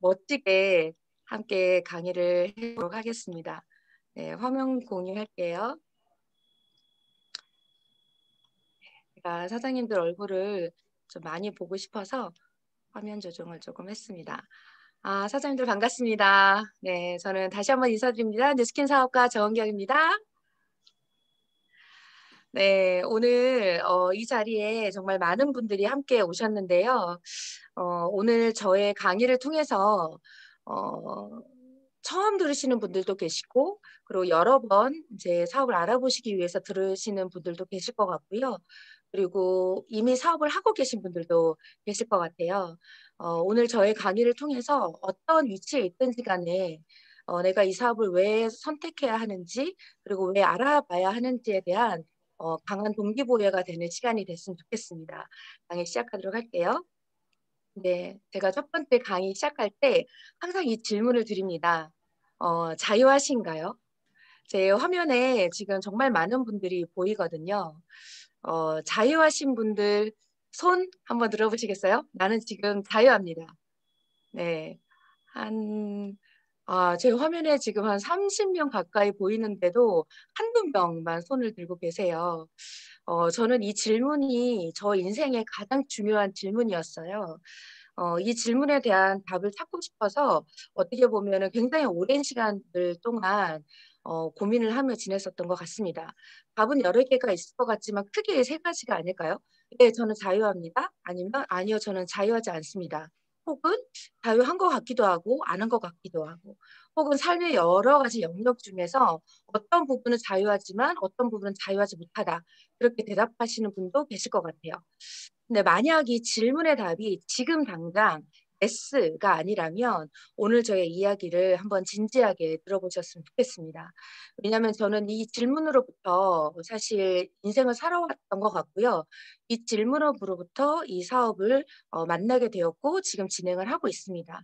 멋지게 함께 강의를 해보도록 하겠습니다. 네, 화면 공유할게요. 제가 사장님들 얼굴을 좀 많이 보고 싶어서 화면 조정을 조금 했습니다. 사장님들 반갑습니다. 네, 저는 다시 한번 인사드립니다. 뉴스킨 사업가 정은경입니다. 네, 오늘 이 자리에 정말 많은 분들이 함께 오셨는데요. 오늘 저의 강의를 통해서 어, 처음 들으시는 분들도 계시고, 그리고 여러 번 이제 사업을 알아보시기 위해서 들으시는 분들도 계실 것 같고요. 그리고 이미 사업을 하고 계신 분들도 계실 것 같아요. 오늘 저의 강의를 통해서 어떤 위치에 있든지 간에 내가 이 사업을 왜 선택해야 하는지, 그리고 왜 알아봐야 하는지에 대한 강한 동기부여가 되는 시간이 됐으면 좋겠습니다. 강의 시작하도록 할게요. 네, 제가 첫 번째 강의 시작할 때 항상 이 질문을 드립니다. 자유하신가요? 제 화면에 지금 정말 많은 분들이 보이거든요. 자유하신 분들 손 한번 들어보시겠어요? 나는 지금 자유합니다. 네, 한, 제 화면에 지금 한 30명 가까이 보이는데도 한두 명만 손을 들고 계세요. 저는 이 질문이 저 인생의 가장 중요한 질문이었어요. 이 질문에 대한 답을 찾고 싶어서 어떻게 보면 굉장히 오랜 시간들 동안 고민을 하며 지냈었던 것 같습니다. 답은 여러 개가 있을 것 같지만 크게 세 가지가 아닐까요? 네, 저는 자유합니다. 아니면 아니요, 저는 자유하지 않습니다. 혹은 자유한 것 같기도 하고 안 한 것 같기도 하고 혹은 삶의 여러 가지 영역 중에서 어떤 부분은 자유하지만 어떤 부분은 자유하지 못하다. 이렇게 대답하시는 분도 계실 것 같아요. 근데 만약 이 질문의 답이 지금 당장 S가 아니라면 오늘 저의 이야기를 한번 진지하게 들어보셨으면 좋겠습니다. 왜냐하면 저는 이 질문으로부터 사실 인생을 살아왔던 것 같고요. 이 질문으로부터 이 사업을 만나게 되었고 지금 진행을 하고 있습니다.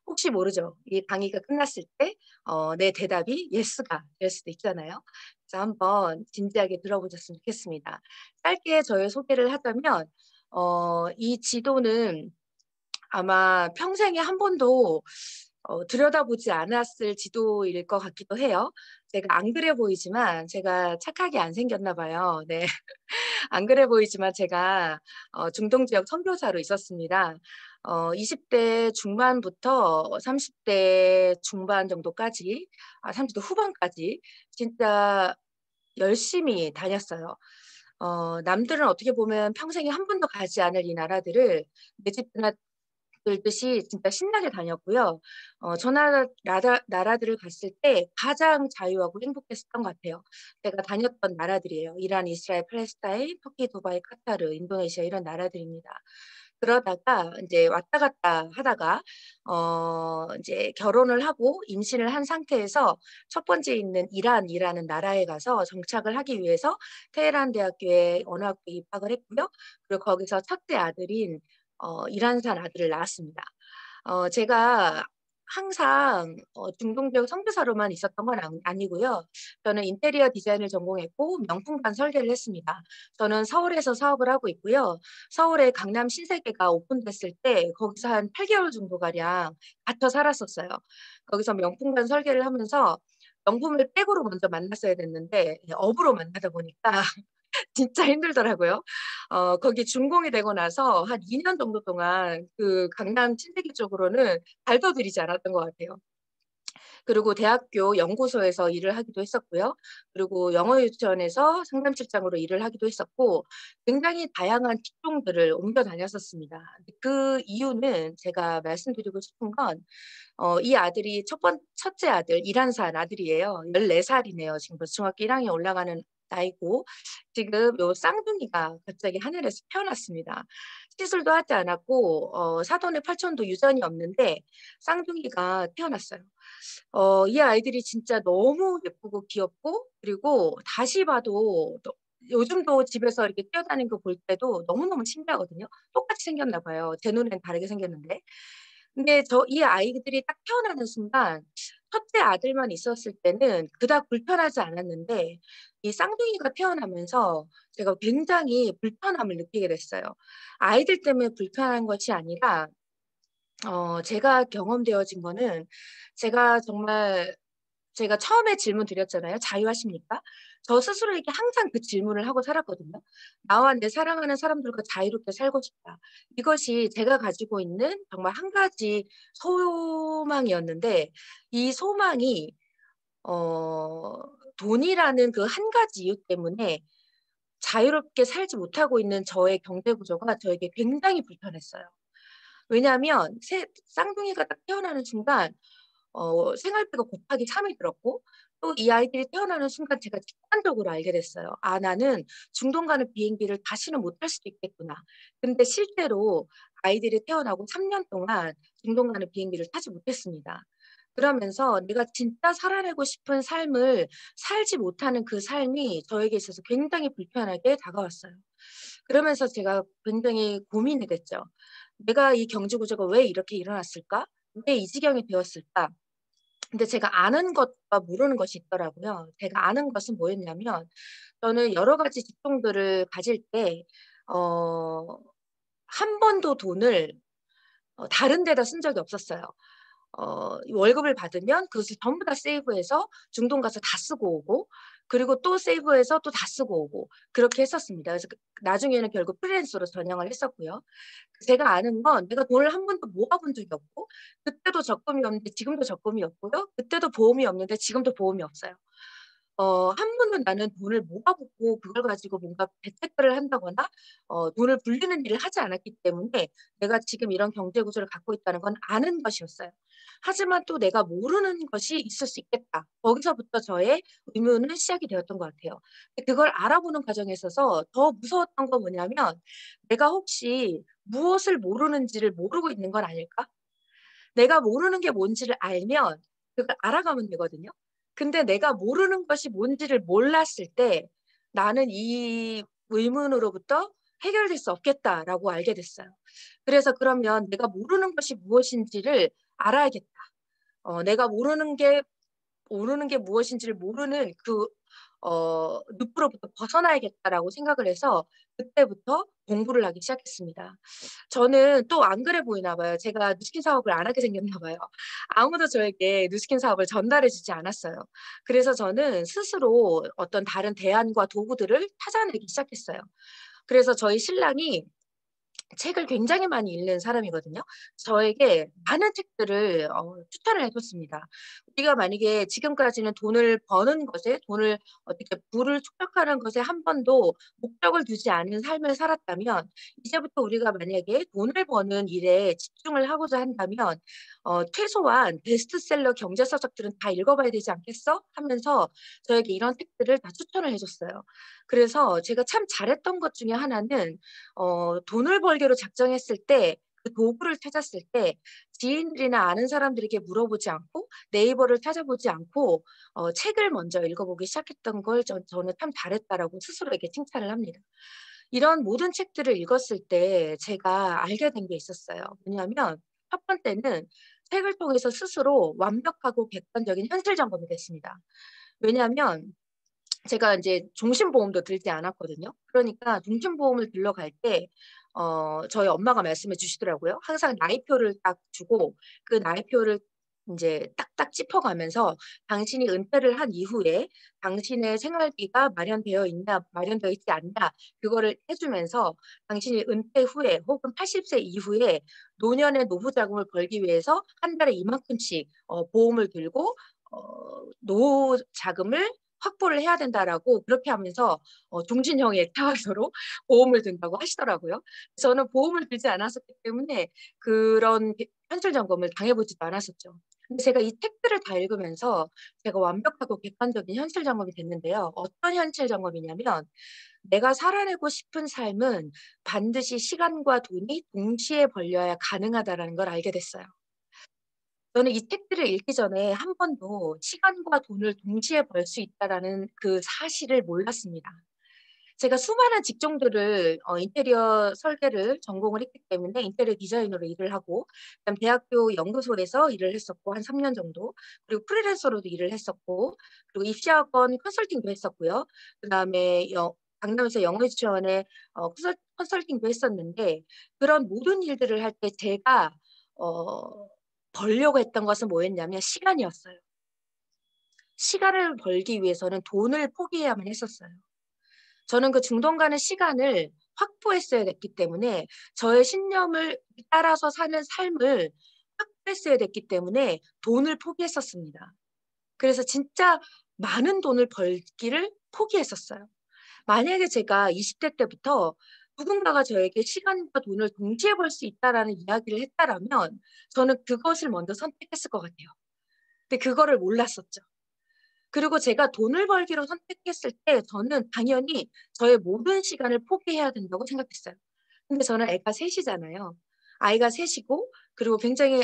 혹시 모르죠. 이 강의가 끝났을 때 내 대답이 예스가 될 수도 있잖아요. 그래서 한번 진지하게 들어보셨으면 좋겠습니다. 짧게 저의 소개를 하자면 이 지도는 아마 평생에 한 번도 들여다보지 않았을 지도일 것 같기도 해요. 제가 안 그래 보이지만 제가 착하게 안 생겼나 봐요. 네. 안 그래 보이지만 제가 중동 지역 선교사로 있었습니다. 20대 중반부터 30대 중반 정도까지, 30대 후반까지 진짜 열심히 다녔어요. 남들은 어떻게 보면 평생에 한 번도 가지 않을 이 나라들을 내 집 들듯이 진짜 신나게 다녔고요. 저 나라들을 갔을 때 가장 자유하고 행복했었던 것 같아요. 제가 다녔던 나라들이에요. 이란, 이스라엘, 팔레스타인, 터키, 두바이, 카타르, 인도네시아 이런 나라들입니다. 그러다가 이제 왔다 갔다 하다가 이제 결혼을 하고 임신을 한 상태에서 첫 번째 있는 이란이라는 나라에 가서 정착을 하기 위해서 테헤란 대학교에 언어학부에 입학을 했고요. 그리고 거기서 첫째 아들인 이란산 아들을 낳았습니다. 제가 항상 중동 지역 선교사로만 있었던 건 아니고요. 저는 인테리어 디자인을 전공했고 명품관 설계를 했습니다. 저는 서울에서 사업을 하고 있고요. 서울에 강남 신세계가 오픈됐을 때 거기서 한 8개월 정도 가량 갇혀 살았었어요. 거기서 명품관 설계를 하면서 명품을 백으로 먼저 만났어야 됐는데 업으로 만나다 보니까 진짜 힘들더라고요. 거기 준공이 되고 나서 한 2년 정도 동안 그 강남 친세계 쪽으로는 발도 들이지 않았던 것 같아요. 그리고 대학교 연구소에서 일을 하기도 했었고요. 그리고 영어 유치원에서 상담실장으로 일을 하기도 했었고 굉장히 다양한 직종들을 옮겨 다녔었습니다. 그 이유는 제가 말씀드리고 싶은 건 이 아들이 첫째 아들 이란산 아들이에요. 14살이네요. 지금 벌써 중학교 1학년 올라가는 나이고 지금 요 쌍둥이가 갑자기 하늘에서 태어났습니다. 시술도 하지 않았고 사돈의 팔촌도 유전이 없는데 쌍둥이가 태어났어요. 이 아이들이 진짜 너무 예쁘고 귀엽고 그리고 다시 봐도 요즘도 집에서 이렇게 뛰어다니는 거 볼 때도 너무너무 신기하거든요. 똑같이 생겼나 봐요. 제 눈에는 다르게 생겼는데. 근데 이 아이들이 딱 태어나는 순간 첫째 아들만 있었을 때는 그닥 불편하지 않았는데 이 쌍둥이가 태어나면서 제가 굉장히 불편함을 느끼게 됐어요. 아이들 때문에 불편한 것이 아니라 제가 경험되어진 거는 제가 정말 제가 처음에 질문 드렸잖아요. "자유하십니까?" 저 스스로에게 항상 그 질문을 하고 살았거든요. '나와 내 사랑하는 사람들과 자유롭게 살고 싶다.' 이것이 제가 가지고 있는 정말 한 가지 소망이었는데 이 소망이 어 돈이라는 그 한 가지 이유 때문에 자유롭게 살지 못하고 있는 저의 경제 구조가 저에게 굉장히 불편했어요. 왜냐하면 새 쌍둥이가 딱 태어나는 순간 생활비가 곱하기 3이 들었고 또 이 아이들이 태어나는 순간 제가 직관적으로 알게 됐어요. '아 나는 중동 가는 비행기를 다시는 못 탈 수도 있겠구나.' 근데 실제로 아이들이 태어나고 3년 동안 중동 가는 비행기를 타지 못했습니다. 그러면서 내가 진짜 살아내고 싶은 삶을 살지 못하는 그 삶이 저에게 있어서 굉장히 불편하게 다가왔어요. 그러면서 제가 굉장히 고민이 됐죠. '내가 이 경제 구조가 왜 이렇게 일어났을까? 왜 이 지경이 되었을까?' 근데 제가 아는 것과 모르는 것이 있더라고요. 제가 아는 것은 뭐였냐면 저는 여러 가지 직종들을 가질 때 어 한 번도 돈을 다른 데다 쓴 적이 없었어요. 월급을 받으면 그것을 전부 다 세이브해서 중동 가서 다 쓰고 오고 그리고 또 세이브해서 또 다 쓰고 오고 그렇게 했었습니다. 그래서 나중에는 결국 프리랜서로 전향을 했었고요. 제가 아는 건 내가 돈을 한 번도 모아 본 적이 없고 그때도 적금이 없는데 지금도 적금이 없고요. 그때도 보험이 없는데 지금도 보험이 없어요. 한 번도 나는 돈을 모아 보고 그걸 가지고 뭔가 재테크를 한다거나 돈을 불리는 일을 하지 않았기 때문에 내가 지금 이런 경제 구조를 갖고 있다는 건 아는 것이었어요. 하지만 또 '내가 모르는 것이 있을 수 있겠다.' 거기서부터 저의 의문은 시작이 되었던 것 같아요. 근데 그걸 알아보는 과정에 있어서 더 무서웠던 건 뭐냐면 '내가 혹시 무엇을 모르는지를 모르고 있는 건 아닐까?' 내가 모르는 게 뭔지를 알면 그걸 알아가면 되거든요. 근데 내가 모르는 것이 뭔지를 몰랐을 때 '나는 이 의문으로부터 해결될 수 없겠다.'라고 알게 됐어요. 그래서 그러면 '내가 모르는 것이 무엇인지를 알아야겠다.' 내가 모르는 게 무엇인지를 모르는 그 늪으로부터 벗어나야겠다라고 생각을 해서 그때부터 공부를 하기 시작했습니다. 저는 또 안 그래 보이나 봐요. 제가 누스킨 사업을 안 하게 생겼나 봐요. 아무도 저에게 누스킨 사업을 전달해 주지 않았어요. 그래서 저는 스스로 어떤 다른 대안과 도구들을 찾아내기 시작했어요. 그래서 저희 신랑이 책을 굉장히 많이 읽는 사람이거든요. 저에게 많은 책들을 추천을 해 줬습니다. 우리가 만약에 지금까지는 돈을 버는 것에 돈을 어떻게 부를 축적하는 것에 한 번도 목적을 두지 않은 삶을 살았다면 이제부터 우리가 만약에 돈을 버는 일에 집중을 하고자 한다면 "최소한 베스트셀러 경제 서적들은 다 읽어 봐야 되지 않겠어?" 하면서 저에게 이런 책들을 다 추천을 해 줬어요. 그래서 제가 참 잘했던 것 중에 하나는 돈을 벌기로 작정했을 때 그 도구를 찾았을 때 지인들이나 아는 사람들에게 물어보지 않고 네이버를 찾아보지 않고 책을 먼저 읽어보기 시작했던 걸 저는 '참 잘했다.'라고 스스로에게 칭찬을 합니다. 이런 모든 책들을 읽었을 때 제가 알게 된 게 있었어요. 뭐냐면 첫 번째는 책을 통해서 스스로 완벽하고 객관적인 현실 점검이 됐습니다. 왜냐하면 제가 인제 종신보험도 들지 않았거든요. 그러니까 종신보험을 들러 갈 때 저희 엄마가 말씀해 주시더라고요. 항상 나이표를 딱 주고 그 나이표를 인제 딱딱 짚어 가면서 "당신이 은퇴를 한 이후에 당신의 생활비가 마련되어 있냐 마련되어 있지 않냐." 그거를 해 주면서 당신이 은퇴 후에 혹은 80세 이후에 노년의 노후 자금을 벌기 위해서 한 달에 이만큼씩 보험을 들고 노후 자금을 확보를 해야 된다라고 그렇게 하면서 종신형의 타깃으로 보험을 든다고 하시더라고요. 저는 보험을 들지 않았었기 때문에 그런 현실 점검을 당해 보지도 않았었죠. 근데 제가 이 책들을 다 읽으면서 제가 완벽하고 객관적인 현실 점검이 됐는데요. 어떤 현실 점검이냐면 내가 살아내고 싶은 삶은 반드시 시간과 돈이 동시에 벌려야 가능하다라는 걸 알게 됐어요. 저는 이 책들을 읽기 전에 한 번도 시간과 돈을 동시에 벌 수 있다라는 그 사실을 몰랐습니다. 제가 수많은 직종들을 인테리어 설계를 전공을 했기 때문에 인테리어 디자이너로 일을 하고 그다음에 대학교 연구소에서 일을 했었고 한 3년 정도 그리고 프리랜서로도 일을 했었고 그리고 입시학원 컨설팅도 했었고요. 그다음에 강남에서 영어 유치원에 컨설팅도 했었는데 그런 모든 일들을 할 때 제가 어 벌려고 했던 것은 뭐였냐면 시간이었어요. 시간을 벌기 위해서는 돈을 포기해야만 했었어요. 저는 그 중동가는 시간을 확보했어야 됐기 때문에 저의 신념을 따라서 사는 삶을 확보했어야 됐기 때문에 돈을 포기했었습니다. 그래서 진짜 많은 돈을 벌기를 포기했었어요. 만약에 제가 20대 때부터 누군가가 저에게 시간과 돈을 동시에 벌 수 있다라는 이야기를 했다라면 저는 그것을 먼저 선택했을 것 같아요. 근데 그거를 몰랐었죠. 그리고 제가 돈을 벌기로 선택했을 때 저는 당연히 저의 모든 시간을 포기해야 된다고 생각했어요. 근데 저는 애가 셋 이잖아요. 아이가 셋 이고 그리고 굉장히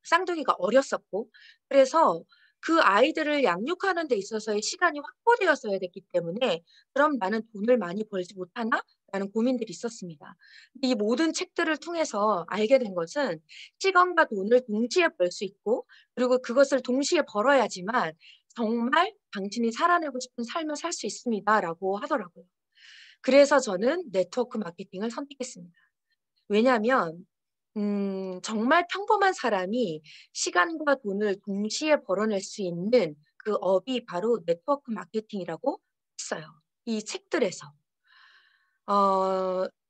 쌍둥이가 어렸었고 그래서 그 아이들을 양육하는 데 있어서의 시간이 확보되었어야 됐기 때문에 '그럼 나는 돈을 많이 벌지 못하나?'라는 고민들이 있었습니다. 이 모든 책들을 통해서 알게 된 것은 시간과 돈을 동시에 벌 수 있고 그리고 그것을 동시에 벌어야지만 "정말 당신이 살아내고 싶은 삶을 살 수 있습니다."라고 하더라고요. 그래서 저는 네트워크 마케팅을 선택했습니다. 왜냐하면 정말 평범한 사람이 시간과 돈을 동시에 벌어낼 수 있는 그 업이 바로 네트워크 마케팅이라고 했어요, 이 책들에서.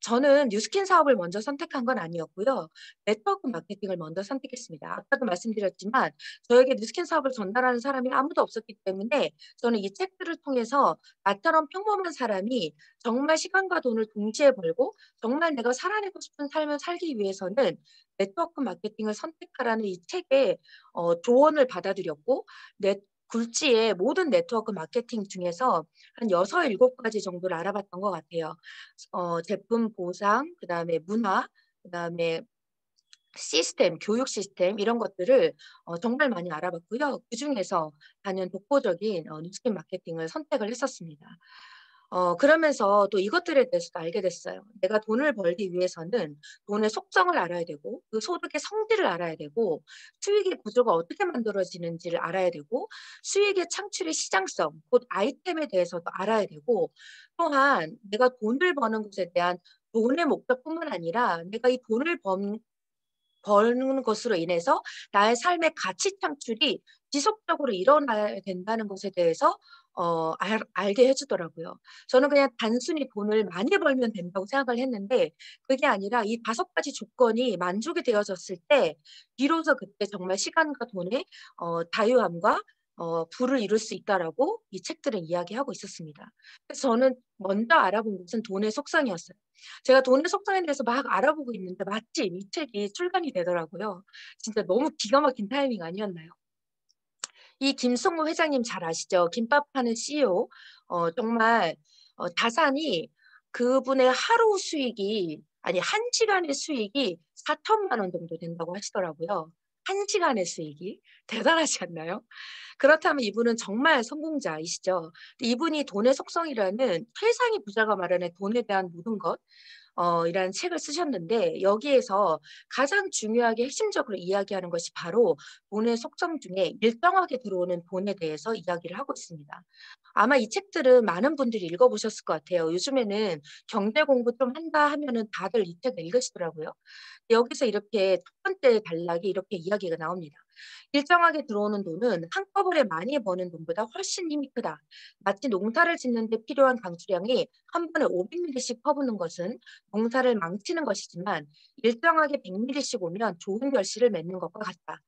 저는 뉴스킨 사업을 먼저 선택한 건 아니었고요. 네트워크 마케팅을 먼저 선택했습니다. 아까도 말씀드렸지만 저에게 뉴스킨 사업을 전달하는 사람이 아무도 없었기 때문에 저는 이 책들을 통해서 나처럼 평범한 사람이 정말 시간과 돈을 동시에 벌고 정말 내가 살아내고 싶은 삶을 살기 위해서는 네트워크 마케팅을 선택하라는 이 책의 조언을 받아들였고 네 굴지의 모든 네트워크 마케팅 중에서 한 6-7 가지 정도를 알아봤던 것 같아요. 제품 보상, 그다음에 문화, 그다음에 시스템, 교육 시스템 이런 것들을 정말 많이 알아봤고요. 그중에서 단연 독보적인 뉴스킨 마케팅을 선택을 했었습니다. 그러면서 또 이것들에 대해서도 알게 됐어요. 내가 돈을 벌기 위해서는 돈의 속성을 알아야 되고 그 소득의 성질을 알아야 되고 수익의 구조가 어떻게 만들어지는지를 알아야 되고 수익의 창출의 시장성, 곧 아이템에 대해서도 알아야 되고 또한 내가 돈을 버는 것에 대한 돈의 목적뿐만 아니라 내가 이 돈을 버는 것으로 인해서 나의 삶의 가치 창출이 지속적으로 일어나야 된다는 것에 대해서 알게 해 주더라고요. 저는 그냥 단순히 돈을 많이 벌면 된다고 생각을 했는데 그게 아니라 이 5가지 조건이 만족이 되어졌을 때 비로소 그때 정말 시간과 돈의 자유함과 부를 이룰 수 있다라고 이 책들은 이야기하고 있었습니다. 그래서 저는 먼저 알아본 것은 돈의 속성이었어요. 제가 돈의 속성에 대해서 막 알아보고 있는데 마침 이 책이 출간이 되더라고요. 진짜 너무 기가 막힌 타이밍 아니었나요? 이 김승우 회장님 잘 아시죠? 김밥 하는 CEO. 정말 자산이 그분의 하루 수익이 아니 1 시간의 수익이 4천만 원 정도 된다고 하시더라고요. 1 시간의 수익이. 대단하지 않나요? 그렇다면 이분은 정말 성공자이시죠. 이분이 돈의 속성이라는 최상위 부자가 말하는 돈에 대한 모든 것 이라는 책을 쓰셨는데 여기에서 가장 중요하게 핵심적으로 이야기하는 것이 바로 돈의 속성 중에 일정하게 들어오는 돈에 대해서 이야기를 하고 있습니다. 아마 이 책들은 많은 분들이 읽어 보셨을 것 같아요. 요즘에는 경제 공부 좀 한다 하면은 다들 이 책을 읽으시더라고요. 여기서 이렇게 첫 번째 단락이 이렇게 이야기가 나옵니다. 일정하게 들어오는 돈은 한꺼번에 많이 버는 돈보다 훨씬 힘이 크다. 마치 농사를 짓는 데 필요한 강수량이 한 번에 500ml씩 퍼부는 것은 농사를 망치는 것이지만 일정하게 100ml씩 오면 좋은 결실을 맺는 것과 같다.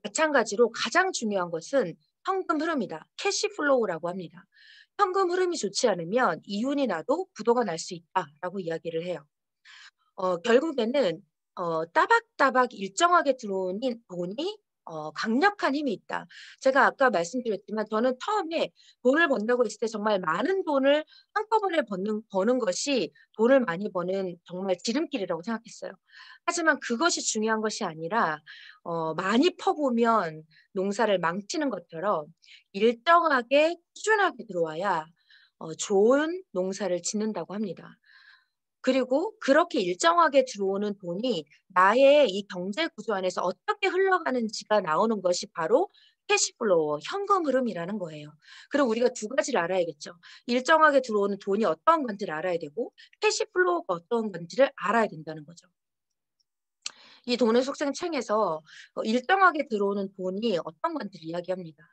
마찬가지로 가장 중요한 것은 현금 흐름이다. 캐시 플로우라고 합니다. 현금 흐름이 좋지 않으면 이윤이 나도 부도가 날 수 있다라고 이야기를 해요. 결국에는 따박따박 일정하게 들어오는 돈이 강력한 힘이 있다. 제가 아까 말씀드렸지만 저는 처음에 돈을 번다고 했을 때 정말 많은 돈을 한꺼번에 버는 것이 돈을 많이 버는 정말 지름길이라고 생각했어요. 하지만 그것이 중요한 것이 아니라 많이 퍼부으면 농사를 망치는 것처럼 일정하게 꾸준하게 들어와야 좋은 농사를 짓는다고 합니다. 그리고 그렇게 일정하게 들어오는 돈이 나의 이 경제 구조 안에서 어떻게 흘러가는지가 나오는 것이 바로 캐시플로우, 현금 흐름이라는 거예요. 그럼 우리가 두 가지를 알아야겠죠. 일정하게 들어오는 돈이 어떠한 건지를 알아야 되고 캐시플로우가 어떤 건지를 알아야 된다는 거죠. 이 돈의 속성층에서 일정하게 들어오는 돈이 어떤 건지를 이야기합니다.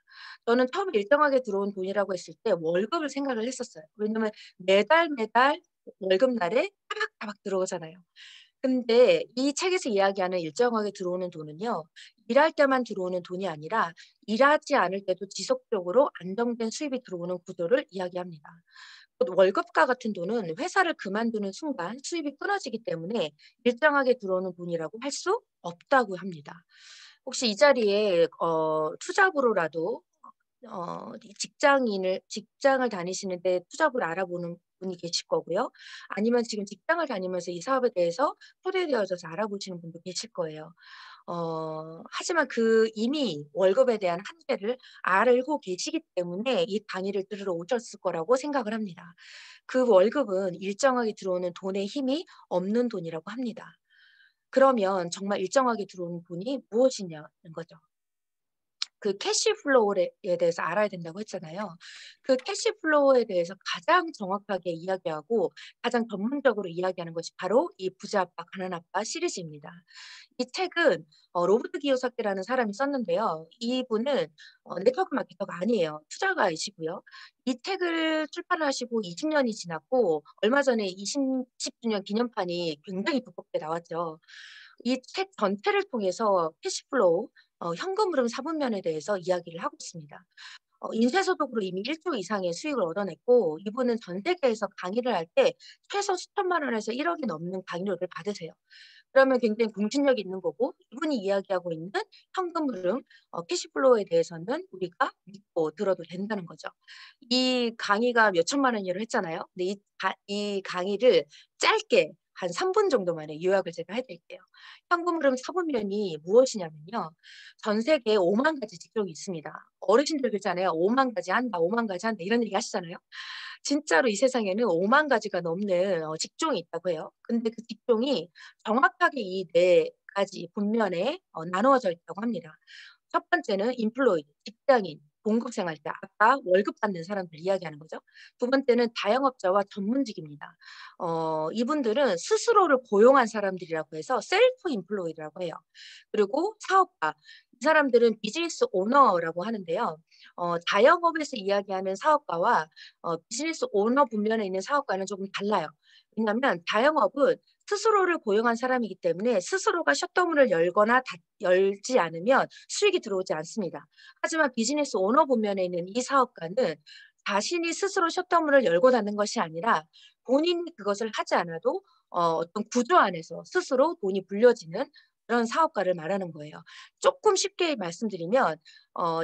저는 처음에 일정하게 들어온 돈이라고 했을 때 월급을 생각을 했었어요. 왜냐면 매달 매달 월급날에 따박따박 들어오잖아요. 근데 이 책에서 이야기하는 일정하게 들어오는 돈은요. 일할 때만 들어오는 돈이 아니라 일하지 않을 때도 지속적으로 안정된 수입이 들어오는 구조를 이야기합니다. 월급과 같은 돈은 회사를 그만두는 순간 수입이 끊어지기 때문에 일정하게 들어오는 돈이라고 할 수 없다고 합니다. 혹시 이 자리에 투잡으로라도 이 직장을 다니시는데 투잡을 알아보는 분이 계실 거고요. 아니면 지금 직장을 다니면서 이 사업에 대해서 초대되어져서 알아보시는 분도 계실 거예요. 하지만 이미 월급에 대한 한계를 알고 계시기 때문에 이 강의를 들으러 오셨을 거라고 생각을 합니다. 그 월급은 일정하게 들어오는 돈의 힘이 없는 돈이라고 합니다. 그러면 정말 일정하게 들어오는 돈이 무엇이냐는 거죠. 그 캐시 플로우에 대해서 알아야 된다고 했잖아요. 그 캐시 플로우에 대해서 가장 정확하게 이야기하고 가장 전문적으로 이야기하는 것이 바로 이 부자 아빠 가난 아빠 시리즈입니다. 이 책은 로버트 기요사키라는 사람이 썼는데요. 이분은 네트워크 마케터가 아니에요. 투자가이시고요. 이 책을 출판하시고 20년이 지났고 얼마 전에 20주년 기념판이 굉장히 두껍게 나왔죠. 이 책 전체를 통해서 캐시플로우 현금 흐름 사분면에 대해서 이야기를 하고 있습니다. 인쇄소득으로 이미 1조 이상의 수익을 얻어냈고 이분은 전 세계에서 강의를 할 때 최소 수천만 원에서 1억이 넘는 강의료를 받으세요. 그러면 굉장히 공신력이 있는 거고 이분이 이야기하고 있는 현금 흐름 캐시플로우에 대해서는 우리가 믿고 들어도 된다는 거죠. 이 강의가 몇 천만 원이라고 했잖아요. 근데 이 강의를 짧게 한 3분 정도만에 요약을 제가 해 드릴게요. 현금 흐름 사분면이 무엇이냐면요. 전 세계에 5만 가지 직종이 있습니다. 어르신들 그러잖아요. "5만 가지 한다. 5만 가지 한다." 이런 얘기 하시잖아요. 진짜로 이 세상에는 5만 가지가 넘는 직종이 있다고 해요. 근데 그 직종이 정확하게 이 네 가지 분면에 나누어져 있다고 합니다. 첫 번째는 employee 직장인, 봉급 생활자, 아까 월급 받는 사람들 이야기하는 거죠. 두 번째는 자영업자와 전문직입니다. 이분들은 스스로를 고용한 사람들이라고 해서 셀프 임플로이라고 해요. 그리고 사업가, 이 사람들은 비즈니스 오너라고 하는데요. 자영업에서 이야기하는 사업가와 비즈니스 오너 분면에 있는 사업가는 조금 달라요. 왜냐하면 자영업은 스스로를 고용한 사람이기 때문에 스스로가 셧다운을 열거나 열지 않으면 수익이 들어오지 않습니다. 하지만 비즈니스 오너 분면에 있는 이 사업가는 자신이 스스로 셧다운을 열고 닫는 것이 아니라 본인이 그것을 하지 않아도 어떤 구조 안에서 스스로 돈이 불려지는 그런 사업가를 말하는 거예요. 조금 쉽게 말씀드리면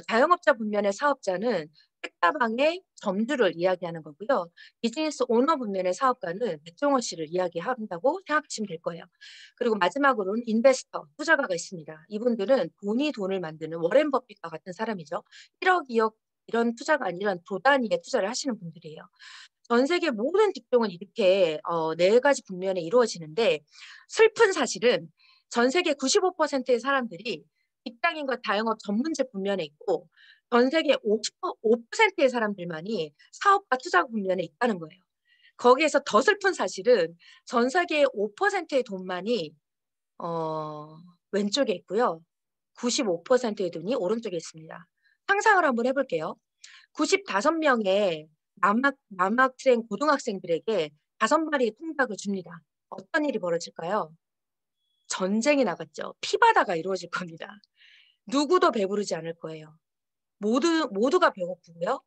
자영업자 분면의 사업자는 책다방의 점주를 이야기하는 거고요. 비즈니스 오너 분면의 사업가는 백종원 씨를 이야기한다고 생각하시면 될 거예요. 그리고 마지막으로는 인베스터, 투자가가 있습니다. 이분들은 돈이 돈을 만드는 워렌 버핏과 같은 사람이죠. 1억, 2억 이런 투자가 아니라 조 단위의 투자를 하시는 분들이에요. 전 세계 모든 직종은 이렇게 네 가지 국면에 이루어지는데 슬픈 사실은 전 세계 95%의 사람들이 직장인과 자영업 전문직 국면에 있고 전 세계 5%의 사람들만이 사업과 투자 국면에 있다는 거예요. 거기에서 더 슬픈 사실은 전 세계의 5%의 돈만이 왼쪽에 있고요. 95%의 돈이 오른쪽에 있습니다. 상상을 한번 해볼게요. 95명의 남학생, 고등학생들에게 5마리의 통닭을 줍니다. 어떤 일이 벌어질까요? 전쟁이 나겠죠. 피바다가 이루어질 겁니다. 누구도 배부르지 않을 거예요. 모두가 배고프고요.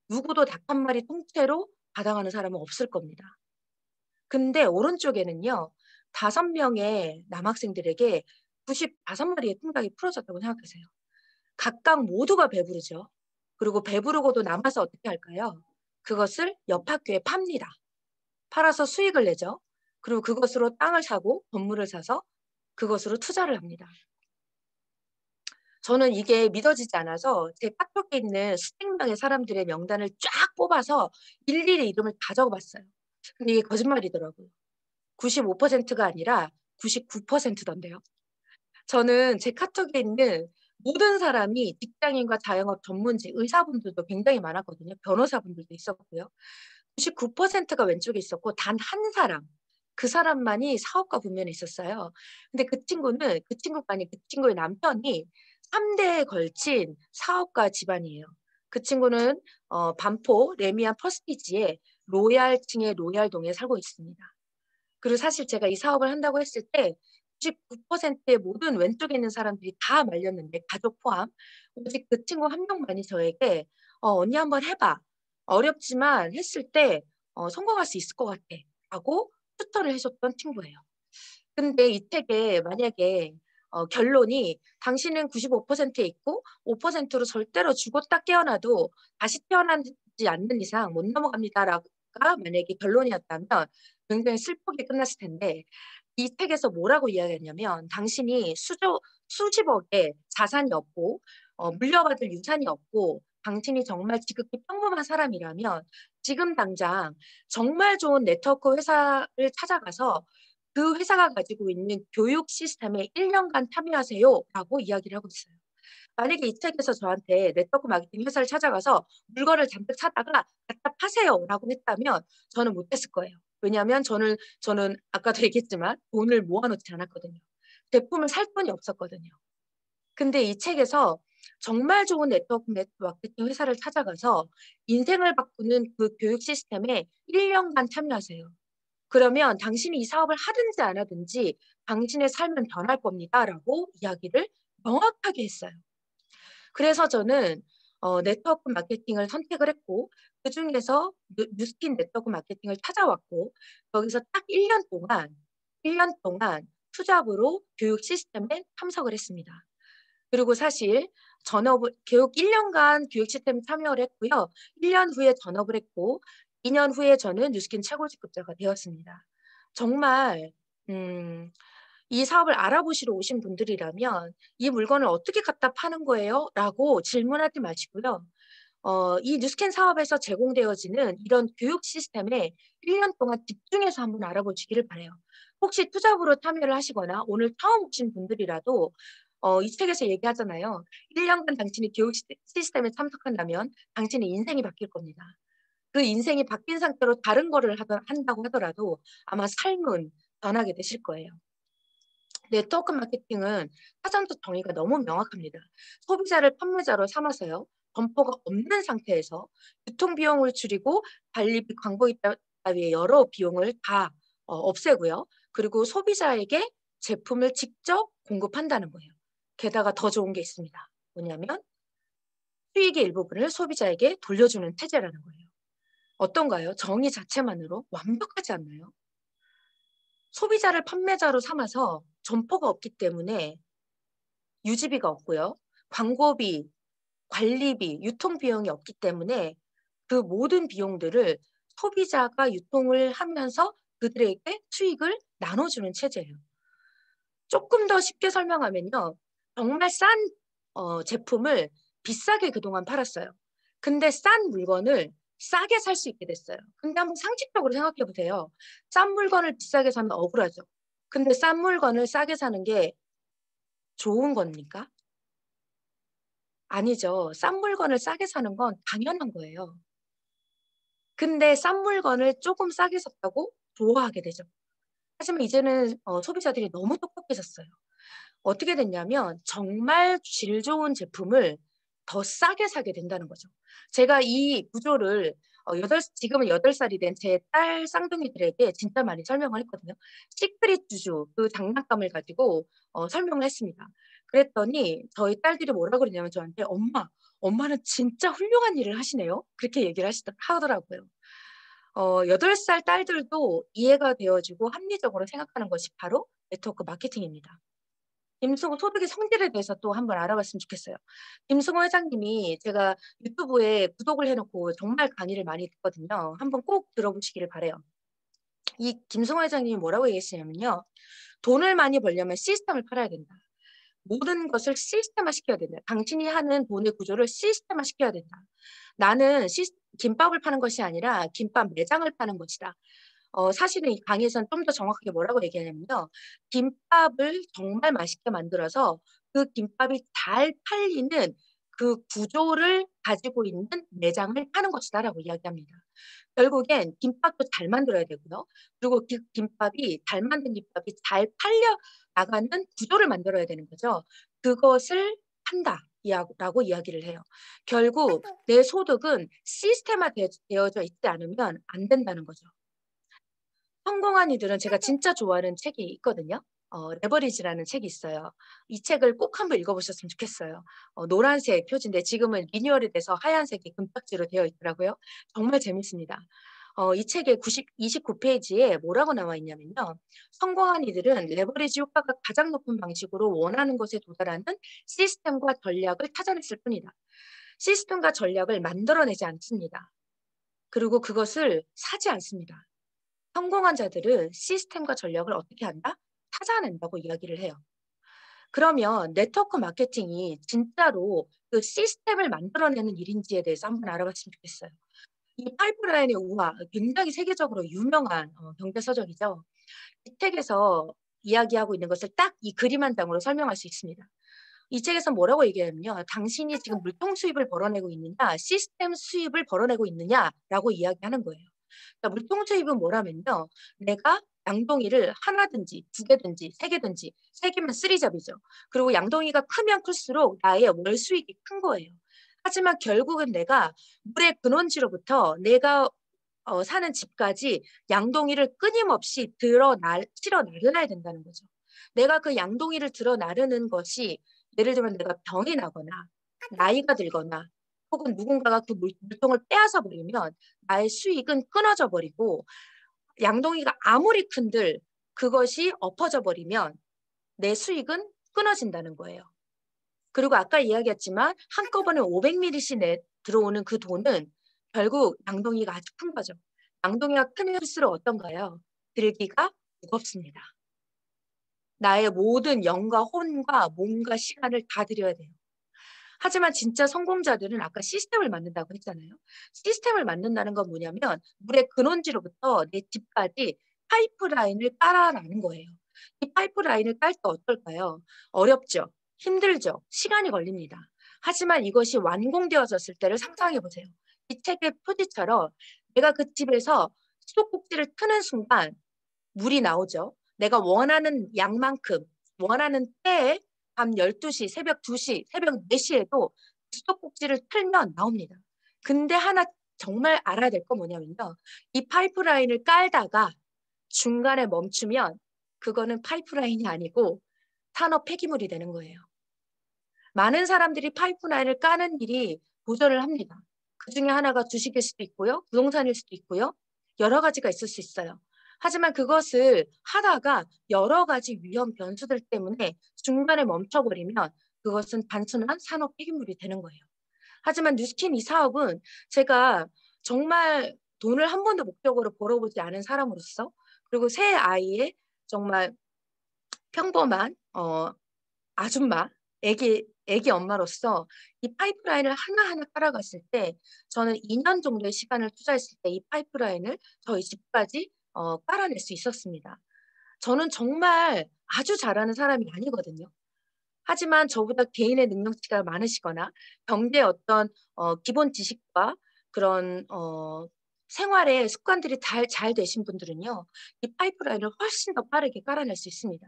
누구도 닭 한 마리 통째로 받아가는 사람은 없을 겁니다. 근데 오른쪽에는요. 5명의 남학생들에게 95마리의 통닭이 풀어졌다고 생각하세요. 각각 모두가 배부르죠. 그리고 배부르고도 남아서 어떻게 할까요? 그것을 옆 학교에 팝니다. 팔아서 수익을 내죠. 그리고 그것으로 땅을 사고 건물을 사서 그것으로 투자를 합니다. 저는 이게 믿어지지 않아서 제 카톡에 있는 수백 명의 사람들의 명단을 쫙 뽑아서 일일이 이름을 다 적어봤어요. 근데 이게 거짓말이더라고요. 95%가 아니라 99%던데요. 저는 제 카톡에 있는 모든 사람이 직장인과 자영업 전문직, 의사분들도 굉장히 많았거든요. 변호사분들도 있었고요. 99%가 왼쪽에 있었고 단 한 사람, 그 사람만이 사업가 분면에 있었어요. 근데 그 친구의 남편이 3 대에 걸친 사업가 집안이에요. 그 친구는 반포 레미안 퍼스티지의 로얄층의 로얄동에 살고 있습니다. 그리고 사실 제가 이 사업을 한다고 했을 때 99%의 모든 왼쪽에 있는 사람들이 다 말렸는데 가족 포함. 오직 그 친구 한 명만이 저에게 언니 한번 해 봐. 어렵지만 했을 때 성공할 수 있을 것 같아."라고 추천을 해 줬던 친구예요. 근데 이 책에 만약에 결론이 "당신은 95%에 있고 5%로 절대로 죽었다 깨어나도 다시 태어나지 않는 이상 못 넘어갑니다."라가 만약에 결론이었다면 굉장히 슬프게 끝났을 텐데, 이 책에서 뭐라고 이야기했냐면 당신이 수십억의 자산이 없고 물려받을 유산이 없고 당신이 정말 지극히 평범한 사람이라면 지금 당장 정말 좋은 네트워크 회사를 찾아가서 그 회사가 가지고 있는 교육 시스템에 1 년간 참여하세요라고 이야기를 하고 있어요. 만약에 이 책에서 저한테 네트워크 마케팅 회사를 찾아가서 물건을 잔뜩 사다가 "갖다 파세요."라고 했다면 저는 못 했을 거예요. 왜냐하면 저는 아까도 얘기했지만 돈을 모아 놓지 않았거든요. 제품을 살 돈이 없었거든요. 근데 이 책에서 정말 좋은 네트워크 마케팅 회사를 찾아가서 인생을 바꾸는 그 교육 시스템에 1 년간 참여하세요. 그러면 당신이 이 사업을 하든지 안 하든지 당신의 삶은 변할 겁니다라고 이야기를 명확하게 했어요. 그래서 저는 네트워크 마케팅을 선택을 했고 그중에서 뉴스킨 네트워크 마케팅을 찾아왔고 거기서 딱 1년 동안 투잡으로 교육 시스템에 참석을 했습니다. 그리고 사실 전업을 교육 1 년간 교육 시스템에 참여를 했고요. 1년 후에 전업을 했고 2년 후에 저는 뉴스킨 최고 직급자가 되었습니다. 정말 음 이 사업을 알아보시러 오신 분들이라면 "이 물건을 어떻게 갖다 파는 거예요?"라고 질문하지 마시고요. 이 뉴스캔 사업에서 제공되어지는 이런 교육 시스템에 1년 동안 집중해서 한번 알아보시기를 바라요. 혹시 투잡으로 참여를 하시거나 오늘 처음 오신 분들이라도 이 책에서 얘기하잖아요. "1 년간 당신이 교육 시스템에 참석한다면 당신의 인생이 바뀔 겁니다." 그 인생이 바뀐 상태로 다른 거를 한다고 하더라도 아마 삶은 변하게 되실 거예요. 네트워크 마케팅은 사전적 정의가 너무 명확합니다. 소비자를 판매자로 삼아서요. 점포가 없는 상태에서 유통 비용을 줄이고 관리비, 광고비 따위의 여러 비용을 다 없애고요. 그리고 소비자에게 제품을 직접 공급한다는 거예요. 게다가 더 좋은 게 있습니다. 뭐냐면 수익의 일부분을 소비자에게 돌려주는 체제라는 거예요. 어떤가요? 정의 자체만으로 완벽하지 않나요? 소비자를 판매자로 삼아서 점포가 없기 때문에 유지비가 없고요. 광고비, 관리비, 유통 비용이 없기 때문에 그 모든 비용들을 소비자가 유통을 하면서 그들에게 수익을 나눠주는 체제예요. 조금 더 쉽게 설명하면요. 정말 싼 제품을 비싸게 그동안 팔았어요. 근데 싼 물건을 싸게 살 수 있게 됐어요. 근데 한번 상식적으로 생각해 보세요. 싼 물건을 비싸게 사면 억울하죠. 근데 싼 물건을 싸게 사는 게 좋은 겁니까? 아니죠. 싼 물건을 싸게 사는 건 당연한 거예요. 근데 싼 물건을 쪼금 싸게 샀다고 좋아하게 되죠. 하지만 이제는 소비자들이 너무 똑똑해졌어요. 어떻게 됐냐면 정말 질 좋은 제품을 더 싸게 사게 된다는 거죠. 제가 이 구조를 지금은 8 살이 된 제 딸 쌍둥이들에게 진짜 많이 설명을 했거든요. 시크릿 주주 그 장난감을 가지고 설명을 했습니다. 그랬더니 저희 딸들이 뭐라 그러냐면 저한테 "엄마, 엄마는 진짜 훌륭한 일을 하시네요." 그렇게 얘기를 하더라고요. 8살 딸들도 이해가 되어지고 합리적으로 생각하는 것이 바로 네트워크 마케팅입니다. 김승호 소득의 성질에 대해서 또 한번 알아봤으면 좋겠어요. 김승호 회장님이 제가 유튜브에 구독을 해 놓고 정말 강의를 많이 듣거든요. 한번 꼭 들어보시기를 바라요. 이 김승호 회장님이 뭐라고 얘기하시냐면요. "돈을 많이 벌려면 시스템을 팔아야 된다. 모든 것을 시스템화 시켜야 된다. 당신이 하는 돈의 구조를 시스템화 시켜야 된다. 나는 김밥을 파는 것이 아니라 김밥 매장을 파는 것이다." 사실은 이 강의에서는 좀 더 정확하게 뭐라고 얘기하냐면요. 김밥을 정말 맛있게 만들어서 그 김밥이 잘 팔리는 그 구조를 가지고 있는 매장을 파는 것이다라고 이야기합니다. 결국엔 김밥도 잘 만들어야 되고요. 그리고 그 김밥이 잘 만든 김밥이 잘 팔려 나가는 구조를 만들어야 되는 거죠. 그것을 한다. 라고 이야기를 해요. 결국 내 소득은 시스템화되어져 있지 않으면 안 된다는 거죠. 성공한 이들은 제가 진짜 좋아하는 책이 있거든요. 레버리지라는 책이 있어요. 이 책을 꼭 한번 읽어보셨으면 좋겠어요. 노란색 표지인데 지금은 리뉴얼이 돼서 하얀색이 금박지로 되어 있더라고요. 정말 재밌습니다. 이 책의 29페이지에 뭐라고 나와 있냐면요. 성공한 이들은 레버리지 효과가 가장 높은 방식으로 원하는 것에 도달하는 시스템과 전략을 찾아냈을 뿐이다. 시스템과 전략을 만들어내지 않습니다. 그리고 그것을 사지 않습니다. 성공한 자들은 시스템과 전략을 어떻게 한다? 찾아낸다고 이야기를 해요. 그러면 네트워크 마케팅이 진짜로 그 시스템을 만들어내는 일인지에 대해서 한번 알아봤으면 좋겠어요. 이 파이프라인의 우화, 굉장히 세계적으로 유명한 경제 서적이죠. 이 책에서 이야기하고 있는 것을 딱 이 그림 한 장으로 설명할 수 있습니다. 이 책에서 뭐라고 얘기하냐면요. 당신이 지금 물통 수입을 벌어내고 있느냐, 시스템 수입을 벌어내고 있느냐라고 이야기하는 거예요. 그러니까 물통 수입은 뭐라면요. 내가 양동이를 하나든지 두 개든지 세 개든지 세 개면 쓰리잡이죠. 그리고 양동이가 크면 클수록 나의 월 수익이 큰 거예요. 하지만 결국은 내가 물의 근원지로부터 내가 사는 집까지 양동이를 끊임없이 실어 나르야 된다는 거죠. 내가 그 양동이를 들어 나르는 것이 예를 들면 내가 병이 나거나 나이가 들거나 혹은 누군가가 그 물통을 빼앗아 버리면 나의 수익은 끊어져 버리고 양동이가 아무리 큰들 그것이 엎어져 버리면 내 수익은 끊어진다는 거예요. 그리고 아까 이야기했지만 한꺼번에 500ml씩 들어오는 그 돈은 결국 양동이가 아주 큰 거죠. 양동이가 크면 클수록 어떤가요? 들기가 무겁습니다. 나의 모든 영과 혼과 몸과 시간을 다 들여야 돼요. 하지만 진짜 성공자들은 아까 시스템을 만든다고 했잖아요. 시스템을 만든다는 건 뭐냐면 물의 근원지로부터 내 집까지 파이프라인을 깔아라는 거예요. 이 파이프라인을 깔 때 어떨까요? 어렵죠. 힘들죠. 시간이 걸립니다. 하지만 이것이 완공되어졌을 때를 상상해 보세요. 이 책의 표지처럼 내가 그 집에서 수도꼭지를 트는 순간 물이 나오죠. 내가 원하는 양만큼 원하는 때에 밤 12시, 새벽 2시, 새벽 4시에도 수도꼭지를 틀면 나옵니다. 근데 하나 정말 알아야 될 건 뭐냐면요. 이 파이프라인을 깔다가 중간에 멈추면 그거는 파이프라인이 아니고 산업 폐기물이 되는 거예요. 많은 사람들이 파이프라인을 까는 일이 도전을 합니다. 그 중에 하나가 주식일 수도 있고요. 부동산일 수도 있고요. 여러 가지가 있을 수 있어요. 하지만 그것을 하다가 여러 가지 위험 변수들 때문에 중간에 멈춰버리면 그것은 단순한 산업 폐기물이 되는 거예요. 하지만 뉴스킨 이 사업은 제가 정말 돈을 한 번도 목적으로 벌어보지 않은 사람으로서 그리고 새 아이의 정말 평범한 아줌마, 애기 엄마로서 이 파이프라인을 하나하나 깔아갔을 때 저는 2년 정도의 시간을 투자했을 때 이 파이프라인을 저희 집까지 깔아낼 수 있었습니다. 저는 정말 아주 잘하는 사람이 아니거든요. 하지만 저보다 개인의 능력치가 많으시거나 경제의 어떤 기본 지식과 그런 생활의 습관들이 잘 되신 분들은요. 이 파이프라인을 훨씬 더 빠르게 깔아낼 수 있습니다.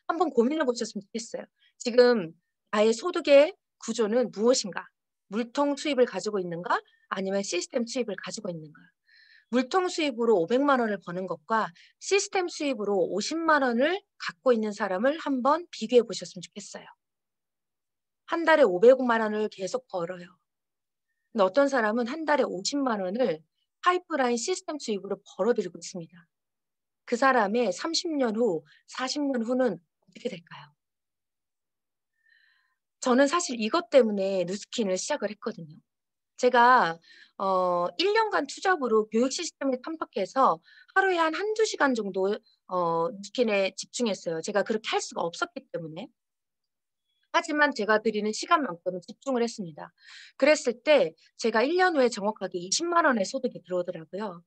한번 고민해 보셨으면 좋겠어요. 지금 나의 소득의 구조는 무엇인가? 물통 수입을 가지고 있는가? 아니면 시스템 수입을 가지고 있는가? 물통 수입으로 500만 원을 버는 것과 시스템 수입으로 50만 원을 갖고 있는 사람을 한번 비교해 보셨으면 좋겠어요. 한 달에 500만 원을 계속 벌어요. 근데 어떤 사람은 한 달에 50만 원을 파이프라인 시스템 수입으로 벌어들이고 있습니다. 그 사람의 30년 후, 40년 후는 어떻게 될까요? 저는 사실 이것 때문에 누스킨을 시작을 했거든요. 제가 1년간 투잡으로 교육 시스템을 탐색해서 하루에 한두 시간 정도 누스킨에 집중했어요. 제가 그렇게 할 수가 없었기 때문에. 하지만 제가 드리는 시간만큼은 집중을 했습니다. 그랬을 때 제가 1년 후에 정확하게 20만 원의 소득이 들어오더라고요.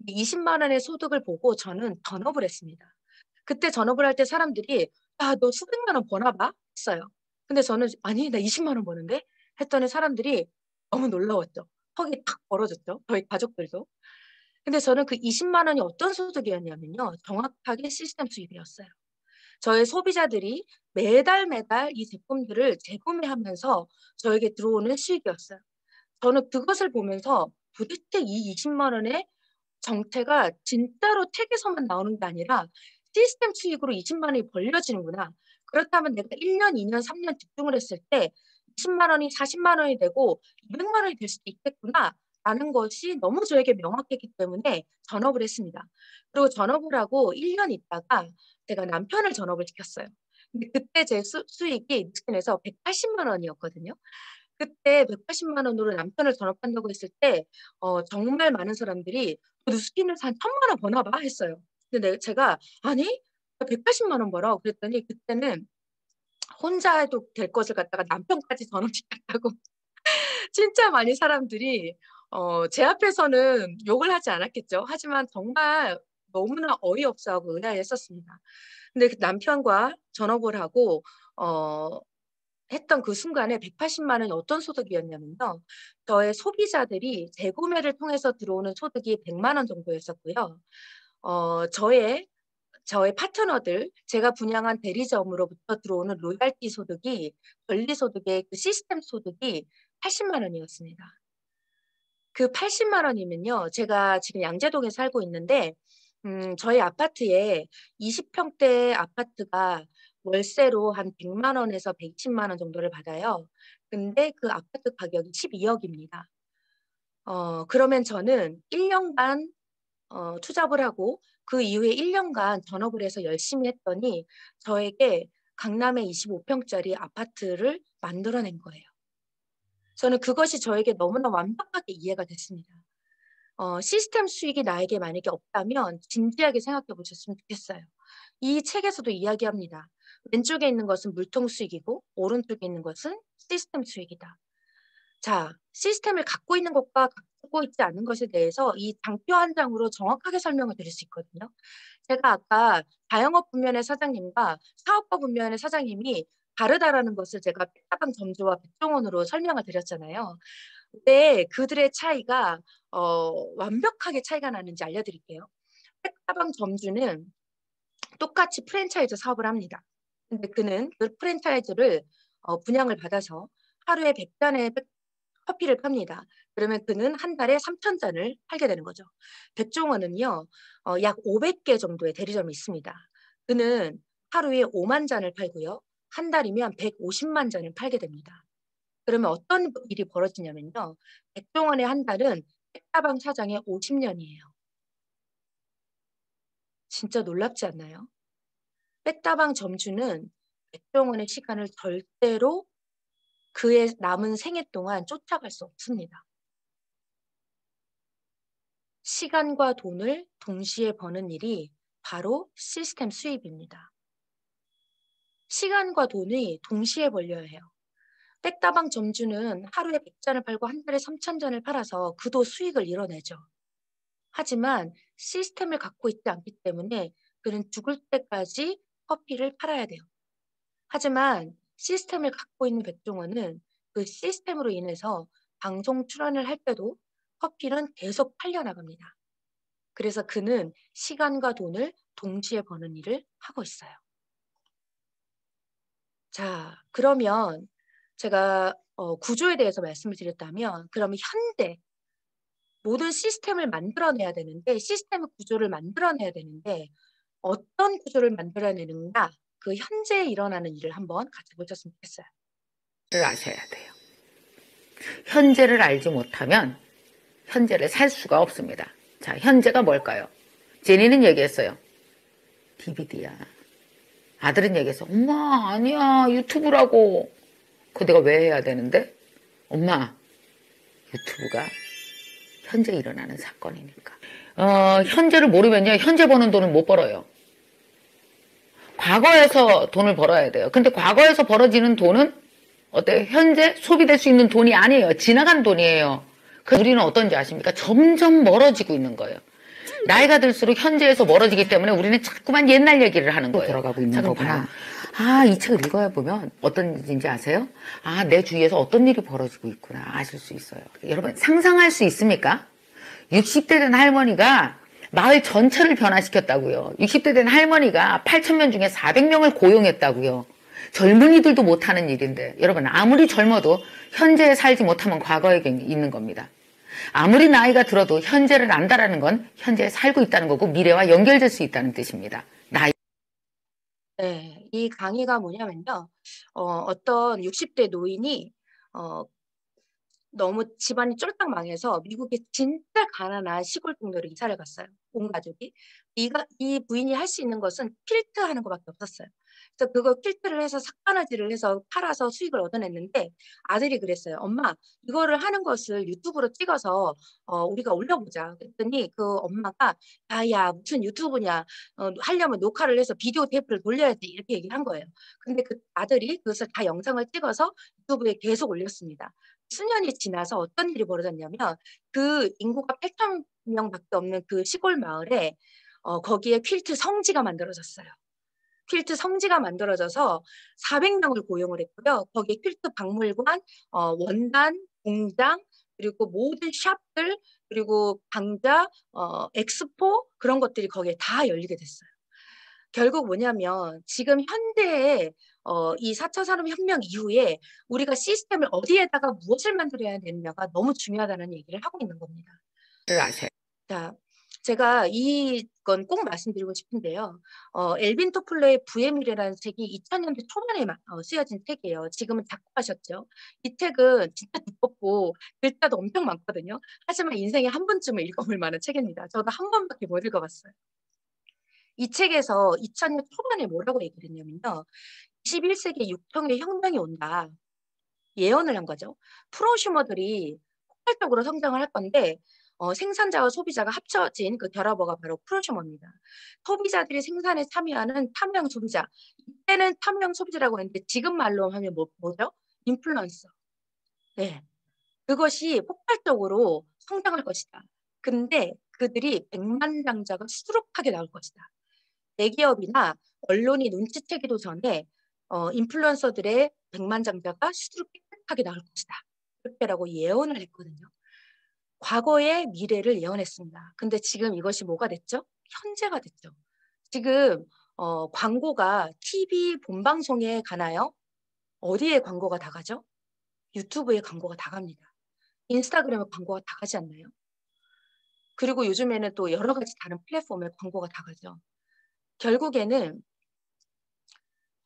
20만 원의 소득을 보고 저는 전업을 했습니다. 그때 전업을 할 때 사람들이 야, 너 수백만 원 버나 봐? 했어요. 근데 저는 아니, 나 20만 원 버는데? 했더니 사람들이 너무 놀라웠죠. 턱이 탁 벌어졌죠. 저희 가족들도. 근데 저는 그 20만 원이 어떤 소득이었냐면요. 정확하게 시스템 수입이었어요. 저의 소비자들이 매달 매달 이 제품들을 재구매하면서 저에게 들어오는 수익이었어요. 저는 그것을 보면서 도대체 이 20만 원의 정체가 진짜로 책에서만 나오는 게 아니라 시스템 수익으로 20만 원이 벌려지는구나. 그렇다면 내가 1년, 2년, 3년 집중을 했을 때 20만 원이 40만 원이 되고 200만 원이 될 수도 있겠구나. 라는 것이 너무 저에게 명확했기 때문에 전업을 했습니다. 그리고 전업을 하고 1년 있다가 제가 남편을 전업을 시켰어요. 근데 그때 제 수익이 뉴스에서 180만 원이었거든요. 그때 180만 원으로 남편을 전업한다고 했을 때 정말 많은 사람들이 "너 뉴스킨에서 한 1,000만 원 버나 봐." 했어요. 근데 제가 "아니 나 180만 원 벌어." 그랬더니 그때는 혼자 해도 될 것을 갖다가 남편까지 전업시켰다고 진짜 많이 사람들이 제 앞에서는 욕을 하지 않았겠죠. 하지만 정말 너무나 어이없어하고 의아해했었습니다. 근데 그 남편과 전업을 하고 어 했던 그 순간에 180만 원이 어떤 소득이었냐면요. 저의 소비자들이 재구매를 통해서 들어오는 소득이 100만 원 정도였었고요. 저의 파트너들, 제가 분양한 대리점으로부터 들어오는 로열티 소득이 권리 소득의 그 시스템 소득이 80만 원이었습니다. 그 80만 원이면요. 제가 지금 양재동에 살고 있는데 저희 아파트에 20평대 아파트가 월세로 한 100만 원에서 120만 원 정도를 받아요. 근데 그 아파트 가격이 12억입니다. 그러면 저는 1 년간 투잡을 하고 그 이후에 1 년간 전업을 해서 열심히 했더니 저에게 강남에 25평짜리 아파트를 만들어 낸 거예요. 저는 그것이 저에게 너무나 완벽하게 이해가 됐습니다. 시스템 수익이 나에게 만약에 없다면 진지하게 생각해 보셨으면 좋겠어요. 이 책에서도 이야기합니다. 왼쪽에 있는 것은 물통 수익이고 오른쪽에 있는 것은 시스템 수익이다. 자, 시스템을 갖고 있는 것과 갖고 있지 않은 것에 대해서 이 장표 한 장으로 정확하게 설명을 드릴 수 있거든요. 제가 아까 자영업 분면의 사장님과 사업가 분면의 사장님이 다르다라는 것을 제가 백다방 점주와 백종원으로 설명을 드렸잖아요. 왜 그들의 차이가 완벽하게 차이가 나는지 알려드릴게요. 백다방 점주는 똑같이 프랜차이즈 사업을 합니다. 근데 그는 그 프랜차이즈를 분양을 받아서 하루에 100잔의 커피를 팝니다. 그러면 그는 한 달에 3,000잔을 팔게 되는 거죠. 백종원은요. 약 500개 정도의 대리점이 있습니다. 그는 하루에 5만 잔을 팔고요. 한 달이면 150만 잔을 팔게 됩니다. 그러면 어떤 일이 벌어지냐면요. 백종원의 한 달은 백다방 사장의 50년이에요. 진짜 놀랍지 않나요? 백다방 점주는 백종원의 시간을 절대로 그의 남은 생애 동안 쫓아갈 수 없습니다. 시간과 돈을 동시에 버는 일이 바로 시스템 수입입니다. 시간과 돈이 동시에 벌려야 해요. 백다방 점주는 하루에 100잔을 팔고 한 달에 3,000잔을 팔아서 그도 수익을 이뤄내죠. 하지만 시스템을 갖고 있지 않기 때문에 그는 죽을 때까지 커피를 팔아야 돼요. 하지만 시스템을 갖고 있는 백종원은 그 시스템으로 인해서 방송 출연을 할 때도 커피는 계속 팔려나갑니다. 그래서 그는 시간과 돈을 동시에 버는 일을 하고 있어요. 자, 그러면 제가 구조에 대해서 말씀을 드렸다면 그러면 현대 모든 시스템을 만들어내야 되는데 시스템의 구조를 만들어내야 되는데 어떤 구조를 만들어내는가 그 현재에 일어나는 일을 한번 같이 보셨으면 좋겠어요. 를 아셔야 돼요. 현재를 알지 못하면 현재를 살 수가 없습니다. 자, 현재가 뭘까요? 제니는 얘기했어요. DVD야. 아들은 얘기했어. 엄마, 아니야. 유튜브라고. 그거 내가 왜 해야 되는데? 엄마, 유튜브가 현재 일어나는 사건이니까. 현재를 모르면요. 현재 버는 돈은 못 벌어요. 과거에서 돈을 벌어야 돼요. 근데 과거에서 벌어지는 돈은 어때요? 현재 소비될 수 있는 돈이 아니에요. 지나간 돈이에요. 그래서 우리는 어떤지 아십니까? 점점 멀어지고 있는 거예요. 나이가 들수록 현재에서 멀어지기 때문에 우리는 자꾸만 옛날 얘기를 하는 거예요. 들어가고 있는 거구나. 이 책을 읽어야 보면 어떤 일인지 아세요? 내 주위에서 어떤 일이 벌어지고 있구나 아실 수 있어요. 여러분 상상할 수 있습니까? 60대 된 할머니가 마을 전체를 변화시켰다고요. 60대 된 할머니가 8,000명 중에 400명을 고용했다고요. 젊은이들도 못하는 일인데 여러분 아무리 젊어도 현재에 살지 못하면 과거에 있는 겁니다. 아무리 나이가 들어도 현재를 안다라는 건 현재에 살고 있다는 거고 미래와 연결될 수 있다는 뜻입니다. 네, 이 강의가 뭐냐면요. 어떤 60대 노인이 어, 너무 집안이 쫄딱 망해서 미국에 진짜 가난한 시골 동네로 이사를 갔어요. 온 가족이. 이 부인이 할 수 있는 것은 퀼트 하는 것밖에 없었어요. 그래서 그거 퀼트를 해서 삭바느질을 해서 팔아서 수익을 얻어냈는데 아들이 그랬어요. 엄마, 이거를 하는 것을 유튜브로 찍어서 우리가 올려보자. 그랬더니 그 엄마가 야야 무슨 유튜브냐. 하려면 녹화를 해서 비디오 테이프를 돌려야지 이렇게 얘기를 한 거예요. 근데 그 아들이 그것을 다 영상을 찍어서 유튜브에 계속 올렸습니다. 수년이 지나서 어떤 일이 벌어졌냐면 그 인구가 8,000명밖에 없는 그 시골 마을에 거기에 퀼트 성지가 만들어졌어요. 퀼트 성지가 만들어져서 400명을 고용을 했고요. 거기에 퀼트 박물관, 원단, 공장, 그리고 모든 샵들, 그리고 강좌, 엑스포 그런 것들이 거기에 다 열리게 됐어요. 결국 뭐냐면 지금 현대에 이 4차 산업혁명 이후에 우리가 시스템을 어디에다가 무엇을 만들어야 되느냐가 너무 중요하다는 얘기를 하고 있는 겁니다. 아세요? 자, 제가 이건 꼭 말씀드리고 싶은데요. 엘빈 토플러의 부의 미래라는 책이 2000년대 초반에 쓰여진 책이에요. 지금은 작고하셨죠. 이 책은 진짜 두껍고 글자도 엄청 많거든요. 하지만 인생에 한 번쯤은 읽어볼 만한 책입니다. 저도 한 번밖에 못 읽어봤어요. 이 책에서 2000년 초반에 뭐라고 얘기를 했냐면요. 21세기에 육통의 혁명이 온다. 예언을 한 거죠. 프로슈머들이 폭발적으로 성장을 할 건데 생산자와 소비자가 합쳐진 그 결합어가 바로 프로슈머입니다. 소비자들이 생산에 참여하는 탐형 소비자. 이때는 탐형 소비자라고 했는데 지금 말로 하면 뭐죠? 인플루언서. 네. 그것이 폭발적으로 성장할 것이다. 근데 그들이 백만장자가 수두룩하게 나올 것이다. 대기업이나 언론이 눈치채기도 전에 인플루언서들의 백만장자가 수두룩 깨끗하게 나올 것이다. 이렇게라고 예언을 했거든요. 과거의 미래를 예언했습니다. 근데 지금 이것이 뭐가 됐죠? 현재가 됐죠. 지금 광고가 TV 본방송에 가나요? 어디에 광고가 다 가죠? 유튜브에 광고가 다 갑니다. 인스타그램에 광고가 다 가지 않나요? 그리고 요즘에는 또 여러 가지 다른 플랫폼에 광고가 다 가죠. 결국에는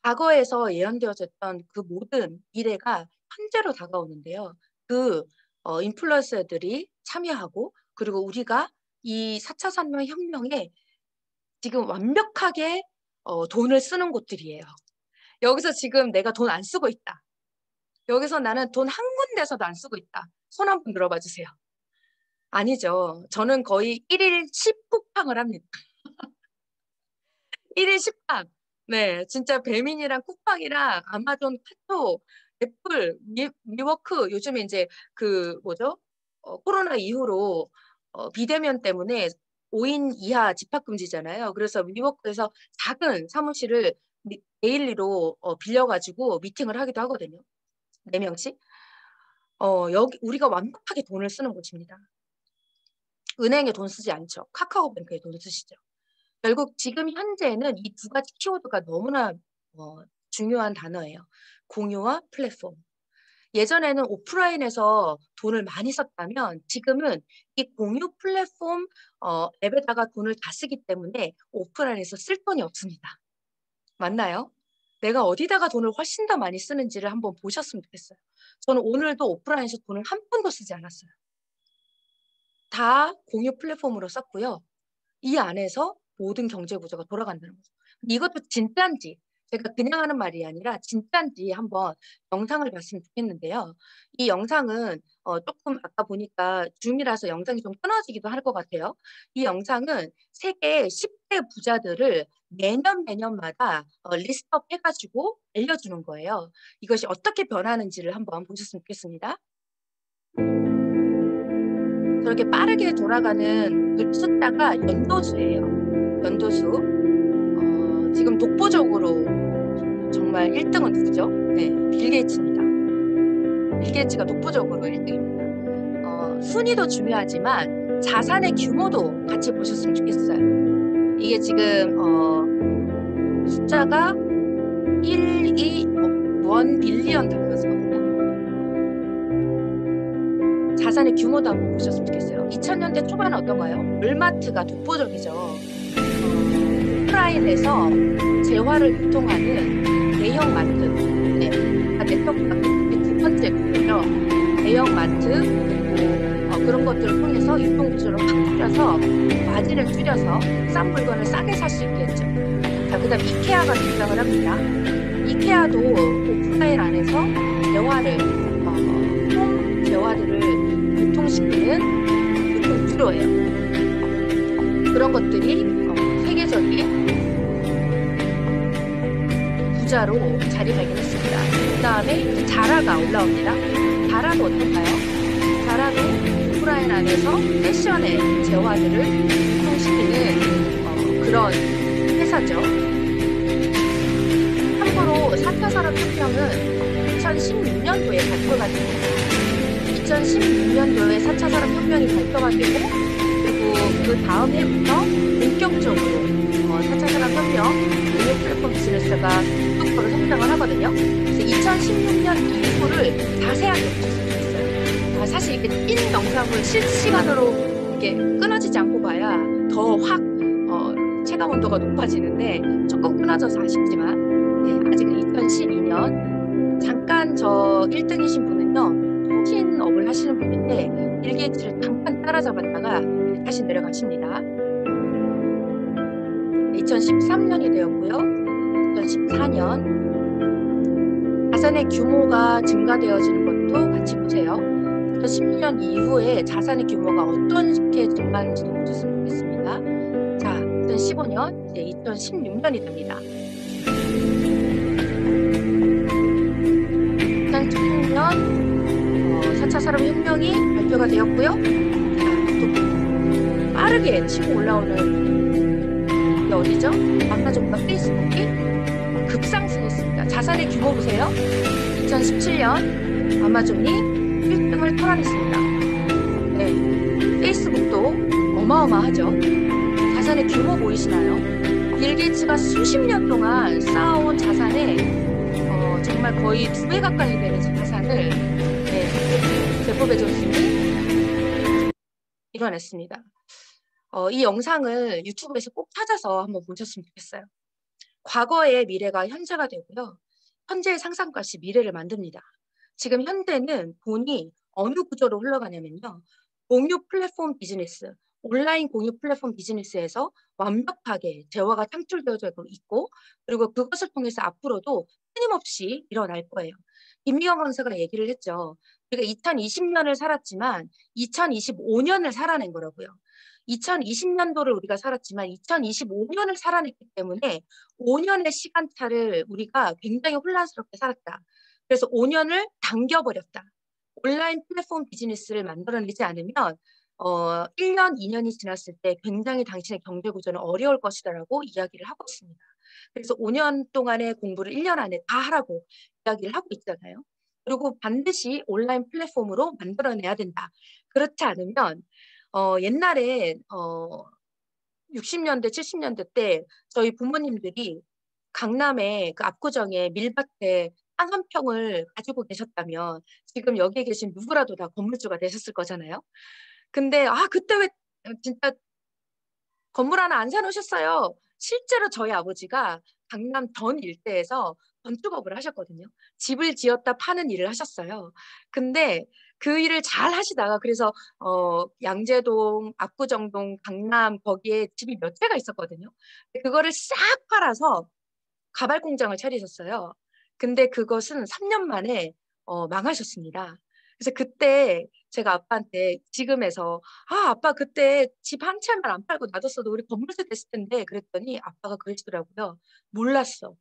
과거에서 예언되어졌던 그 모든 미래가 현재로 다가오는데요. 그 인플루언서들이 참여하고 그리고 우리가 이 4차 산업혁명에 지금 완벽하게 돈을 쓰는 곳들이에요. 여기서 지금 내가 돈 안 쓰고 있다. 여기서 나는 돈 한 군데서도 안 쓰고 있다. 손 한번 들어봐 주세요. 아니죠. 저는 거의 1일 10쿠팡을 합니다. 1일 10팡. 네, 진짜 배민이랑 쿠팡이랑 아마존, 카톡, 애플, 미워크 요즘에 이제 그 뭐죠? 코로나 이후로 비대면 때문에 5인 이하 집합 금지잖아요. 그래서 미워크에서 작은 사무실을 데일리로 빌려가지고 미팅을 하기도 하거든요. 4명씩. 여기 우리가 완벽하게 돈을 쓰는 곳입니다. 은행에 돈 쓰지 않죠. 카카오뱅크에 돈 쓰시죠. 결국 지금 현재는 이 두 가지 키워드가 너무나 중요한 단어예요. 공유와 플랫폼. 예전에는 오프라인에서 돈을 많이 썼다면 지금은 이 공유 플랫폼 앱에다가 돈을 다 쓰기 때문에 오프라인에서 쓸 돈이 없습니다. 맞나요? 내가 어디다가 돈을 훨씬 더 많이 쓰는지를 한번 보셨으면 좋겠어요. 저는 오늘도 오프라인에서 돈을 한 푼도 쓰지 않았어요. 다 공유 플랫폼으로 썼고요. 이 안에서 모든 경제 구조가 돌아간다는 거죠. 이것도 진짜인지 제가 그냥 하는 말이 아니라 진짜인지 한번 영상을 봤으면 좋겠는데요. 이 영상은 조금 아까 보니까 줌이라서 영상이 좀 끊어지기도 할 것 같아요. 이 영상은 세계 10대 부자들을 매년마다 리스트업 해가지고 알려주는 거예요. 이것이 어떻게 변하는지를 한번 보셨으면 좋겠습니다. 저렇게 빠르게 돌아가는 그 숫자가 연도수예요. 연도수. 지금 독보적으로 정말 1등은 누구죠? 네, 빌 게이츠입니다. 빌 게이츠가 독보적으로 1등입니다. 순위도 중요하지만 자산의 규모도 같이 보셨으면 좋겠어요. 이게 지금 숫자가 1, 2, 1 빌리언 달러거든요. 자산의 규모도 한번 보셨으면 좋겠어요. 2000년대 초반은 어떤가요? 월마트가 독보적이죠. 오프라인에서 재화를 유통하는 대형 마트, 네, 네트워크 마케팅의 두 번째 목표죠. 대형 마트, 그리고 그런 것들을 통해서 유통 구조를 확 줄여서 마진을 줄여서 싼 물건을 싸게 살 수 있게 했죠. 자, 그다음 이케아가 등장을 합니다. 이케아도 오프라인 안에서 재화를 홈 재화들을 유통시키는 유통 구조예요. 그런 것들이 세계적인 부자로 자리매김했습니다. 그 다음에 자라가 올라옵니다. 자라도 어떨까요? 자라도 오프라인 안에서 패션의 재화들을 유통시키는 그런 회사죠. 참고로 4차 산업혁명은 2016년도에 발표가 됩니다. 2016년도에 4차 산업혁명이 발표가 되고, 그리고 그 다음 해부터 본격적으로 4차 산업혁명 공유 플랫폼 비즈니스가 속도로 성장을 하거든요. 그래서 2016년 이후를 자세하게 보셨으면 좋겠어요. 사실 이렇게 찐 영상을 실시간으로 이렇게 끊어지지 않고 봐야 더 확 체감 온도가 높아지는데 조금 끊어져서 아쉽지만, 네, 아직은 2012년 잠깐 저 1등이신 분은요, 통신업을 하시는 분인데 빌 게이츠를 잠깐 따라잡았다가 다시 내려가십니다. 2013년이 되었고요. 2014년 자산의 규모가 증가되어지는 것도 같이 보세요. 2016년 이후에 자산의 규모가 어떻게 증가하는지도 보셨으면 좋겠습니다. 자, 2015년, 이제 2016년이 됩니다. 2016년 4차 산업혁명이 발표가 되었고요. 또 빠르게 치고 올라오는 게 어디죠? 아마존과 페이스북이 급상승했습니다. 자산의 규모 보세요. 2017년 아마존이 1등을 탈환했습니다. 네, 페이스북도 어마어마하죠. 자산의 규모 보이시나요? 빌 게이츠가 수십 년 동안 쌓아온 자산의 정말 거의 2배 가까이 되는 자산을 제프 베조스는 이뤄냈습니다. 이 영상을 유튜브에서 꼭 찾아서 한번 보셨으면 좋겠어요. 과거의 미래가 현재가 되고요. 현재의 상상값이 미래를 만듭니다. 지금 현대는 돈이 어느 구조로 흘러가냐면요. 공유 플랫폼 비즈니스, 온라인 공유 플랫폼 비즈니스에서 완벽하게 재화가 창출되어져 있고, 그리고 그것을 통해서 앞으로도 끊임없이 일어날 거예요. 김미경 강사가 얘기를 했죠. 우리가 2020년을 살았지만 2025년을 살아낸 거라고요. 2020년도를 우리가 살았지만 2025년을 살아냈기 때문에 5년의 시간차를 우리가 굉장히 혼란스럽게 살았다. 그래서 5년을 당겨버렸다. 온라인 플랫폼 비즈니스를 만들어내지 않으면 1년, 2년이 지났을 때 굉장히 당신의 경제 구조는 어려울 것이다라고 이야기를 하고 있습니다. 그래서 5년 동안의 공부를 1년 안에 다 하라고 이야기를 하고 있잖아요. 그리고 반드시 온라인 플랫폼으로 만들어내야 된다. 그렇지 않으면 옛날에 60년대, 70년대 때 저희 부모님들이 강남의 그 압구정에 밀밭에 땅 한 평을 가지고 계셨다면 지금 여기에 계신 누구라도 다 건물주가 되셨을 거잖아요. 근데 그때 왜 진짜 건물 하나 안 사놓으셨어요? 실제로 저희 아버지가 강남 전 일대에서 건축업을 하셨거든요. 집을 지었다 파는 일을 하셨어요. 근데 그 일을 잘 하시다가 그래서 양재동, 압구정동, 강남 거기에 집이 몇 채가 있었거든요. 그거를 싹 팔아서 가발 공장을 차리셨어요. 근데 그것은 3년 만에 망하셨습니다. 그래서 그때 제가 아빠한테 지금에서 아빠 그때 집 한 채만 안 팔고 놔뒀어도 우리 건물세 됐을 텐데 그랬더니 아빠가 그러시더라고요. 몰랐어.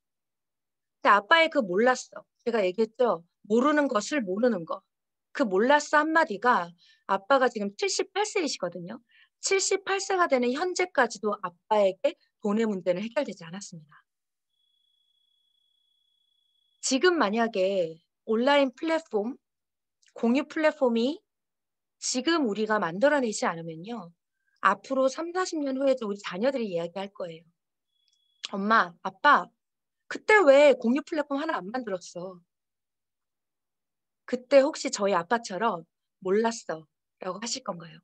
근데 아빠의 그 몰랐어. 제가 얘기했죠. 모르는 것을 모르는 거. 그 몰랐어 한마디가 아빠가 지금 78세이시거든요. 78세가 되는 현재까지도 아빠에게 돈의 문제는 해결되지 않았습니다. 지금 만약에 온라인 플랫폼, 공유 플랫폼이 지금 우리가 만들어내지 않으면요. 앞으로 3, 40년 후에도 우리 자녀들이 이야기할 거예요. 엄마, 아빠, 그때 왜 공유 플랫폼 하나 안 만들었어? 그때 혹시 저희 아빠처럼 몰랐어 라고 하실 건가요?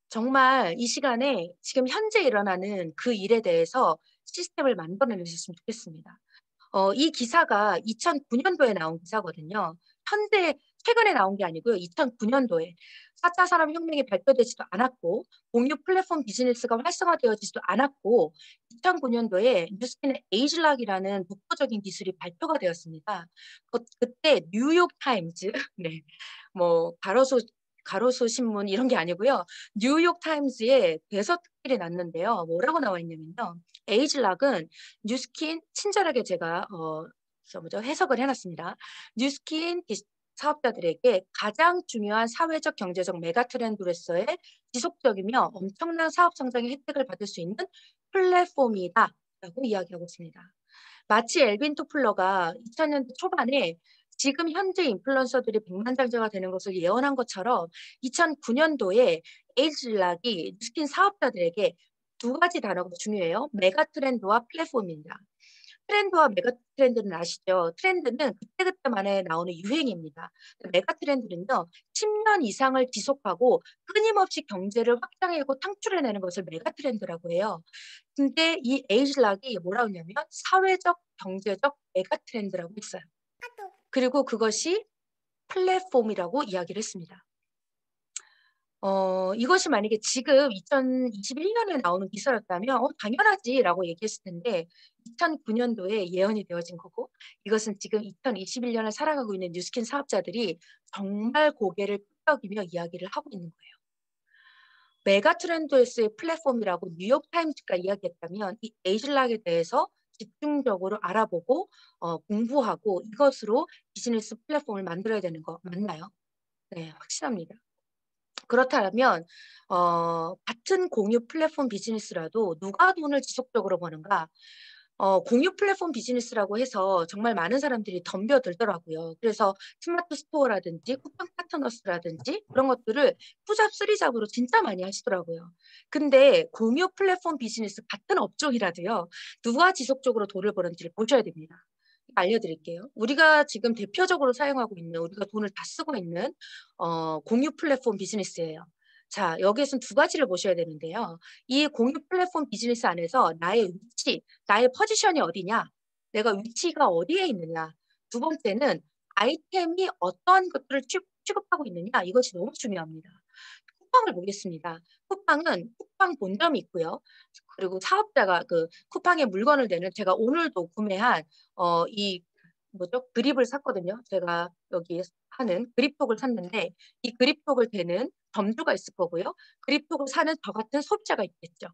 정말 이 시간에 지금 현재 일어나는 그 일에 대해서 시스템을 만들어내셨으면 좋겠습니다. 이 기사가 2009년도에 나온 기사거든요. 현재 최근에 나온 게 아니고요. 2009년도에 4차 산업혁명이 발표되지도 않았고 공유 플랫폼 비즈니스가 활성화되어지지도 않았고 2009년도에 뉴스킨의 에이즐락이라는 독보적인 기술이 발표가 되었습니다. 그때 뉴욕 타임즈, 네, 뭐 가로수 신문 이런 게 아니고요. 뉴욕 타임즈에 대서특필이 났는데요. 뭐라고 나와 있냐면요. 에이즐락은 뉴스킨 친절하게 제가 해석을 해놨습니다. 뉴스킨 사업자들에게 가장 중요한 사회적 경제적 메가 트렌드로서의 지속적이며 엄청난 사업 성장의 혜택을 받을 수 있는 플랫폼이다라고 이야기하고 있습니다. 마치 엘빈 토플러가 2000년대 초반에 지금 현재 인플루언서들이 백만장자가 되는 것을 예언한 것처럼 2009년도에 에이즐락이 뉴스킨 사업자들에게 두 가지 단어가 중요해요. 메가 트렌드와 플랫폼입니다. 트렌드와 메가 트렌드는 아시죠? 트렌드는 그때그때만에 나오는 유행입니다. 메가 트렌드는요, 10년 이상을 지속하고 끊임없이 경제를 확장하고 창출해내는 것을 메가 트렌드라고 해요. 근데 이 에이즐락이 뭐라고 하냐면 사회적, 경제적 메가 트렌드라고 했어요. 그리고 그것이 플랫폼이라고 이야기를 했습니다. 이것이 만약에 지금 2021년에 나오는 기사였다면 당연하지라고 얘기했을 텐데 2009년도에 예언이 되어진 거고 이것은 지금 2021년을 살아가고 있는 뉴스킨 사업자들이 정말 고개를 끄덕이며 이야기를 하고 있는 거예요. 메가 트렌드스의 플랫폼이라고 뉴욕타임즈가 이야기했다면 이 에이즐락에 대해서 집중적으로 알아보고 공부하고 이것으로 비즈니스 플랫폼을 만들어야 되는 거 맞나요? 네, 확실합니다. 그렇다면 같은 공유 플랫폼 비즈니스라도 누가 돈을 지속적으로 버는가? 공유 플랫폼 비즈니스라고 해서 정말 많은 사람들이 덤벼들더라고요. 그래서 스마트 스토어라든지 쿠팡 파트너스라든지 그런 것들을 투잡, 쓰리잡으로 진짜 많이 하시더라고요. 근데 공유 플랫폼 비즈니스 같은 업종이라도요. 누가 지속적으로 돈을 버는지를 보셔야 됩니다. 알려드릴게요. 우리가 지금 대표적으로 사용하고 있는 우리가 돈을 다 쓰고 있는 공유 플랫폼 비즈니스예요. 자, 여기에서는 두 가지를 보셔야 되는데요. 이 공유 플랫폼 비즈니스 안에서 나의 위치, 나의 포지션이 어디냐, 내가 위치가 어디에 있느냐. 두 번째는 아이템이 어떠한 것들을 취급하고 있느냐, 이것이 너무 중요합니다. 쿠팡을 보겠습니다. 쿠팡은 쿠팡 본점이 있고요. 그리고 사업자가 그 쿠팡에 물건을 내는 제가 오늘도 구매한 이 뭐죠? 그립을 샀거든요. 제가 여기 하는 그립톡을 샀는데 이 그립톡을 대는 점주가 있을 거고요. 그립톡을 사는 저 같은 소비자가 있겠죠.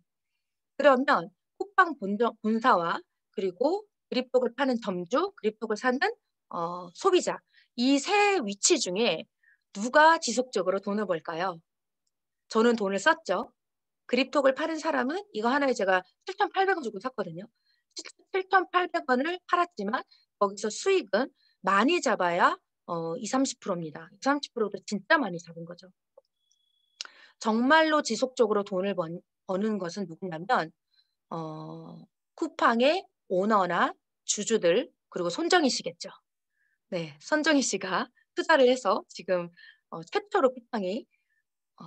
그러면 쿠팡 본사와 그리고 그립톡을 파는 점주, 그립톡을 사는 소비자 이 세 위치 중에 누가 지속적으로 돈을 벌까요? 저는 돈을 썼죠. 그립톡을 파는 사람은 이거 하나에 제가 7,800원 주고 샀거든요. 7,800원을 팔았지만 거기서 수익은 많이 잡아야 2, 30%입니다. 2, 30%도 진짜 많이 잡은 거죠. 정말로 지속적으로 돈을 버는 것은 누구냐면 쿠팡의 오너나 주주들 그리고 손정희 씨겠죠. 네, 손정희 씨가 투자를 해서 지금 최초로 쿠팡이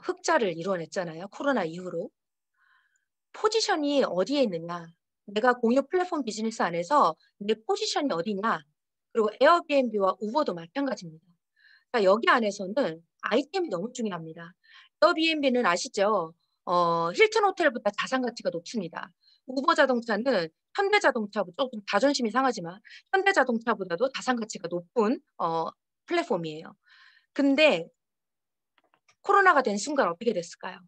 흑자를 이뤄냈잖아요. 코로나 이후로. 포지션이 어디에 있느냐. 내가 공유 플랫폼 비즈니스 안에서 내 포지션이 어디냐. 그리고 에어비앤비와 우버도 마찬가지입니다. 그러니까 여기 안에서는 아이템이 너무 중요합니다. 에어비앤비는 아시죠? 힐튼 호텔보다 자산 가치가 높습니다. 우버 자동차는 현대자동차보다 조금 자존심이 상하지만 현대자동차보다도 자산 가치가 높은 플랫폼이에요. 근데 코로나가 된 순간 어떻게 됐을까요?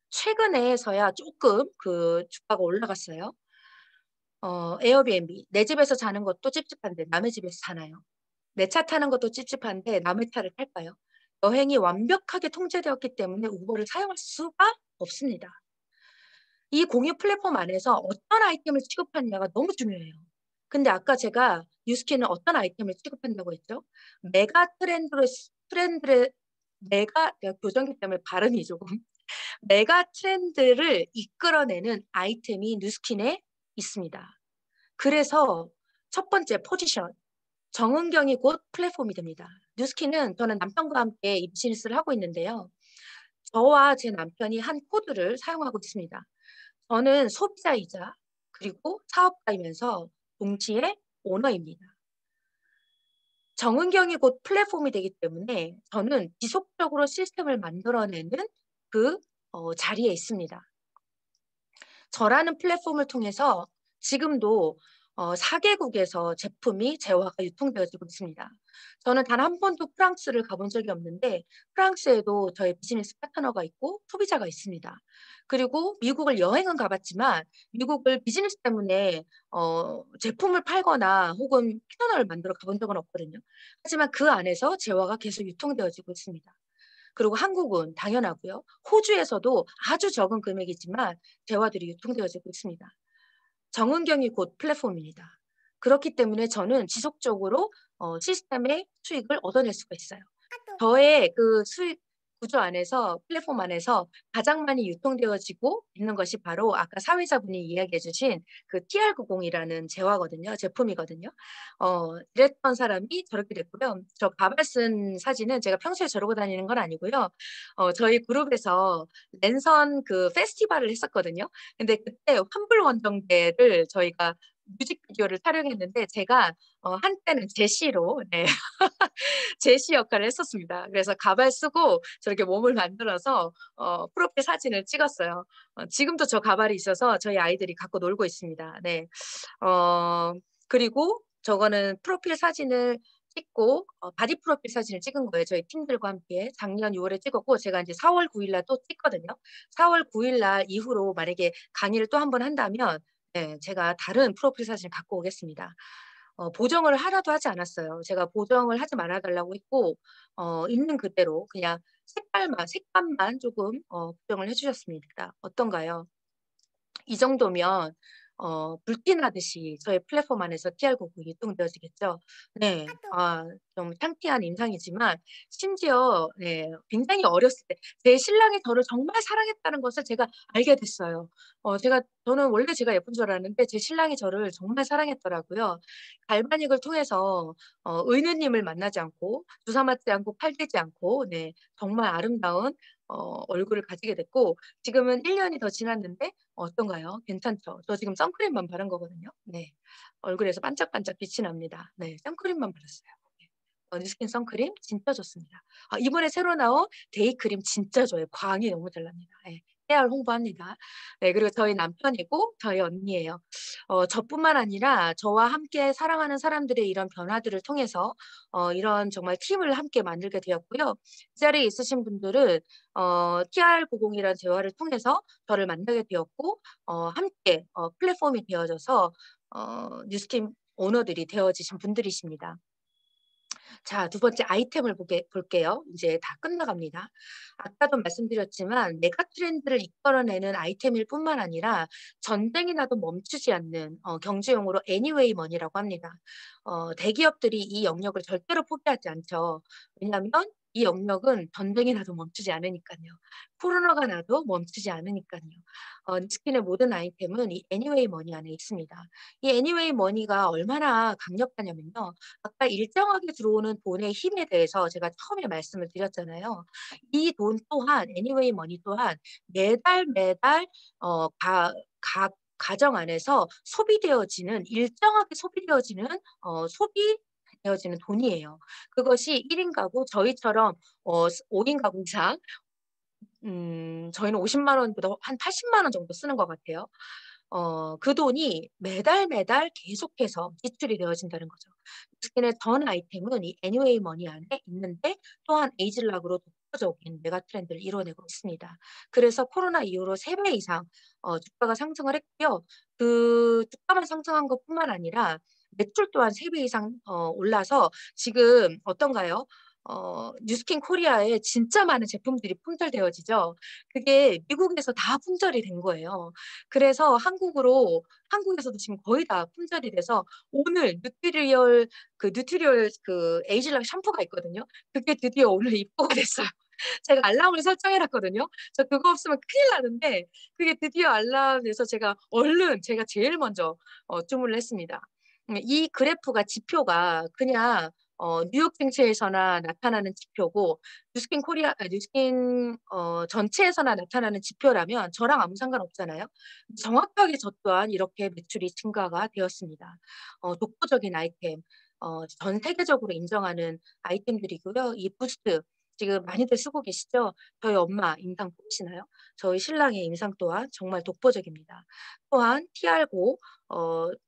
최근에서야 조금 그 주가가 올라갔어요. 에어비앤비 내 집에서 자는 것도 찝찝한데 남의 집에서 자나요? 내 차 타는 것도 찝찝한데 남의 차를 탈까요? 여행이 완벽하게 통제되었기 때문에 우버를 사용할 수가 없습니다. 이 공유 플랫폼 안에서 어떤 아이템을 취급하느냐가 너무 중요해요. 근데 아까 제가 뉴스키는 어떤 아이템을 취급한다고 했죠? 메가 트렌드로 트렌드를 내가 교정기 때문에 발음이 조금 메가 트렌드를 이끌어내는 아이템이 뉴스킨에 있습니다. 그래서 첫 번째 포지션 정은경이 곧 플랫폼이 됩니다. 뉴스킨은 저는 남편과 함께 이 비즈니스를 하고 있는데요. 저와 제 남편이 한 코드를 사용하고 있습니다. 저는 소비자이자 그리고 사업가이면서 동시에 오너입니다. 정은경이 곧 플랫폼이 되기 때문에 저는 지속적으로 시스템을 만들어내는 그 자리에 있습니다. 저라는 플랫폼을 통해서 지금도 4개국에서 제품이 제화가 유통되어지고 있습니다. 저는 단 한 번도 프랑스를 가본 적이 없는데 프랑스에도 저의 비즈니스 파트너가 있고 소비자가 있습니다. 그리고 미국을 여행은 가봤지만 미국을 비즈니스 때문에 제품을 팔거나 혹은 피너널을 만들어 가본 적은 없거든요. 하지만 그 안에서 제화가 계속 유통되어지고 있습니다. 그리고 한국은 당연하고요. 호주에서도 아주 적은 금액이지만 대화들이 유통되어지고 있습니다. 정은경이 곧 플랫폼입니다. 그렇기 때문에 저는 지속적으로 시스템의 수익을 얻어낼 수가 있어요. 저의 그 수익 구조 안에서 플랫폼 안에서 가장 많이 유통되어지고 있는 것이 바로 아까 사회자분이 이야기해 주신 그 TR90이라는 제화거든요. 제품이거든요. 이랬던 사람이 저렇게 됐고요. 저 가발 쓴 사진은 제가 평소에 저러고 다니는 건 아니고요. 저희 그룹에서 랜선 그 페스티벌을 했었거든요. 근데 그때 환불원정대를 저희가 뮤직비디오를 촬영했는데 제가 한때는 제시로 네. 제시 역할을 했었습니다. 그래서 가발 쓰고 저렇게 몸을 만들어서 프로필 사진을 찍었어요. 지금도 저 가발이 있어서 저희 아이들이 갖고 놀고 있습니다. 네. 어, 그리고 저거는 프로필 사진을 찍고 바디 프로필 사진을 찍은 거예요. 저희 팀들과 함께 작년 6월에 찍었고 제가 이제 4월 9일 날 또 찍거든요. 4월 9일 날 이후로 만약에 강의를 또 한 번 한다면 네, 제가 다른 프로필 사진을 갖고 오겠습니다. 보정을 하나도 하지 않았어요. 제가 보정을 하지 말아 달라고 했고 있는 그대로 그냥 색감만 조금 보정을 해 주셨습니다. 어떤가요? 이 정도면 불티나듯이 저희 플랫폼 안에서 TR99이 유통되어지겠죠. 네. 좀 창피한 인상이지만 심지어 네, 굉장히 어렸을 때 제 신랑이 저를 정말 사랑했다는 것을 제가 알게 됐어요. 저는 원래 제가 예쁜 줄 알았는데 제 신랑이 저를 정말 사랑했더라고요. 갈바닉을 통해서 의느님을 만나지 않고 주사 맞지 않고 팔대지 않고 네, 정말 아름다운 얼굴을 가지게 됐고 지금은 1 년이 더 지났는데 어떤가요? 괜찮죠? 저 지금 선크림만 바른 거거든요. 네. 얼굴에서 반짝반짝 빛이 납니다. 네. 선크림만 바랐어요. 네. 뉴스킨 선크림 진짜 좋습니다. 이번에 새로 나온 데이크림 진짜 좋아요. 광이 너무 잘 납니다. 예. 깨알 홍보합니다. 네. 그리고 저희 남편이고 저희 언니예요. 저뿐만 아니라 저와 함께 사랑하는 사람들의 이런 변화들을 통해서 이런 정말 팀을 함께 만들게 되었고요. 이 자리에 있으신 분들은 TR90이라는 대화를 통해서 저를 만나게 되었고 함께 플랫폼이 되어져서 뉴스킴 오너들이 되어지신 분들이십니다. 자, 두 번째 아이템을 볼게요. 이제 다 끝나갑니다. 아까도 말씀드렸지만 메가 트렌드를 이끌어내는 아이템일 뿐만 아니라 전쟁이 나도 멈추지 않는 경제용어로 애니웨이 머니라고 합니다. 대기업들이 이 영역을 절대로 포기하지 않죠. 왜냐하면 이 영역은 전쟁이 나도 멈추지 않으니까요. 코로나가 나도 멈추지 않으니까요. 니스킨의 모든 아이템은 이 애니웨이 머니 안에 있습니다. 이 애니웨이 머니가 얼마나 강력하냐면요. 아까 일정하게 들어오는 돈의 힘에 대해서 제가 처음에 말씀을 드렸잖아요. 이 돈 또한 애니웨이 머니 또한 매달 매달 각 가정 안에서 소비되어지는 일정하게 소비되어지는 소비되어지는 돈이에요. 그것이 1인 가구 저희처럼 5인 가구 이상 저희는 50만 원보다 한 80만 원 정도 쓰는 것 같아요. 그 돈이 매달 매달 계속해서 지출이 되어진다는 거죠. 스킨의 전 아이템은 이 애니웨이 머니 안에 있는데 또한 에이즐락으로 독보적인 메가 트렌드를 이뤄내고 있습니다. 그래서 코로나 이후로 3배 이상 주가가 상승을 했고요. 그 주가만 상승한 것뿐만 아니라 매출 또한 3배 이상 올라서 지금 어떤가요? 뉴스킨 코리아에 진짜 많은 제품들이 품절되어지죠. 그게 미국에서 다 품절이 된 거예요. 그래서 한국에서도 지금 거의 다 품절이 돼서 오늘 뉴트리얼 그 에이즐락 샴푸가 있거든요. 그게 드디어 오늘 입고가 됐어요. 제가 알람을 설정해 놨거든요. 저 그거 없으면 큰일 나는데 그게 드디어 알람돼서 제가 얼른 제가 제일 먼저 주문을 했습니다. 이 그래프가 지표가 그냥 뉴욕 증시에서나 나타나는 지표고 뉴스킨 전체에서나 나타나는 지표라면 저랑 아무 상관없잖아요. 정확하게 저 또한 이렇게 매출이 증가가 되었습니다. 독보적인 아이템, 전 세계적으로 인정하는 아이템들이고요. 이 부스트 지금 많이들 쓰고 계시죠? 저희 엄마 임상 뽑으시나요? 저희 신랑의 임상 또한 정말 독보적입니다. 또한 TR고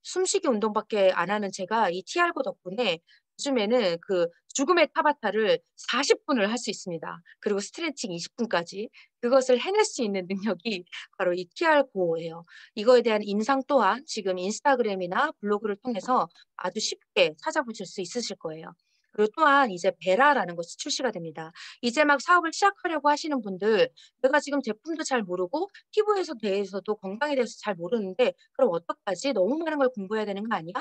숨쉬기 운동밖에 안 하는 제가 이 TR고 덕분에 요즘에는 그 죽음의 타바타를 40분을 할 수 있습니다. 그리고 스트레칭 20분까지 그것을 해낼 수 있는 능력이 바로 이 TR고예요. 이거에 대한 임상 또한 지금 인스타그램이나 블로그를 통해서 아주 쉽게 찾아보실 수 있으실 거예요. 그리고 또한 이제 베라라는 것이 출시가 됩니다. 이제 막 사업을 시작하려고 하시는 분들, 내가 지금 제품도 잘 모르고 피부에 대해서도 건강에 대해서 잘 모르는데 그럼 어떡하지? 너무 많은 걸 공부해야 되는 거 아니야?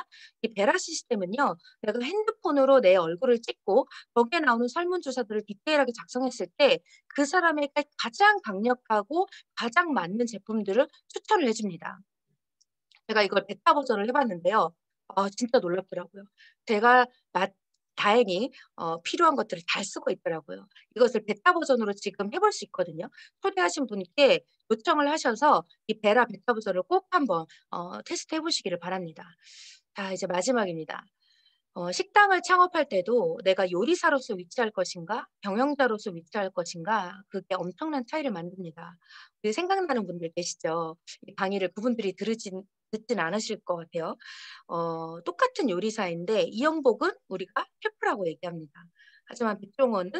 이 베라 시스템은요. 내가 핸드폰으로 내 얼굴을 찍고 거기에 나오는 설문조사들을 디테일하게 작성했을 때 그 사람에게 가장 강력하고 가장 맞는 제품들을 추천을 해줍니다. 제가 이걸 베타 버전을 해봤는데요. 진짜 놀랍더라고요. 제가 다행히 필요한 것들을 다 쓰고 있더라고요. 이것을 베타 버전으로 지금 해볼 수 있거든요. 초대하신 분께 요청을 하셔서 이 베타 버전을 꼭 한번 테스트 해보시기를 바랍니다. 자, 이제 마지막입니다. 식당을 창업할 때도 내가 요리사로서 위치할 것인가, 경영자로서 위치할 것인가, 그게 엄청난 차이를 만듭니다. 생각나는 분들 계시죠? 이 강의를 그분들이 듣진 않으실 것 같아요. 똑같은 요리사인데 이영복은 우리가 셰프라고 얘기합니다. 하지만 백종원은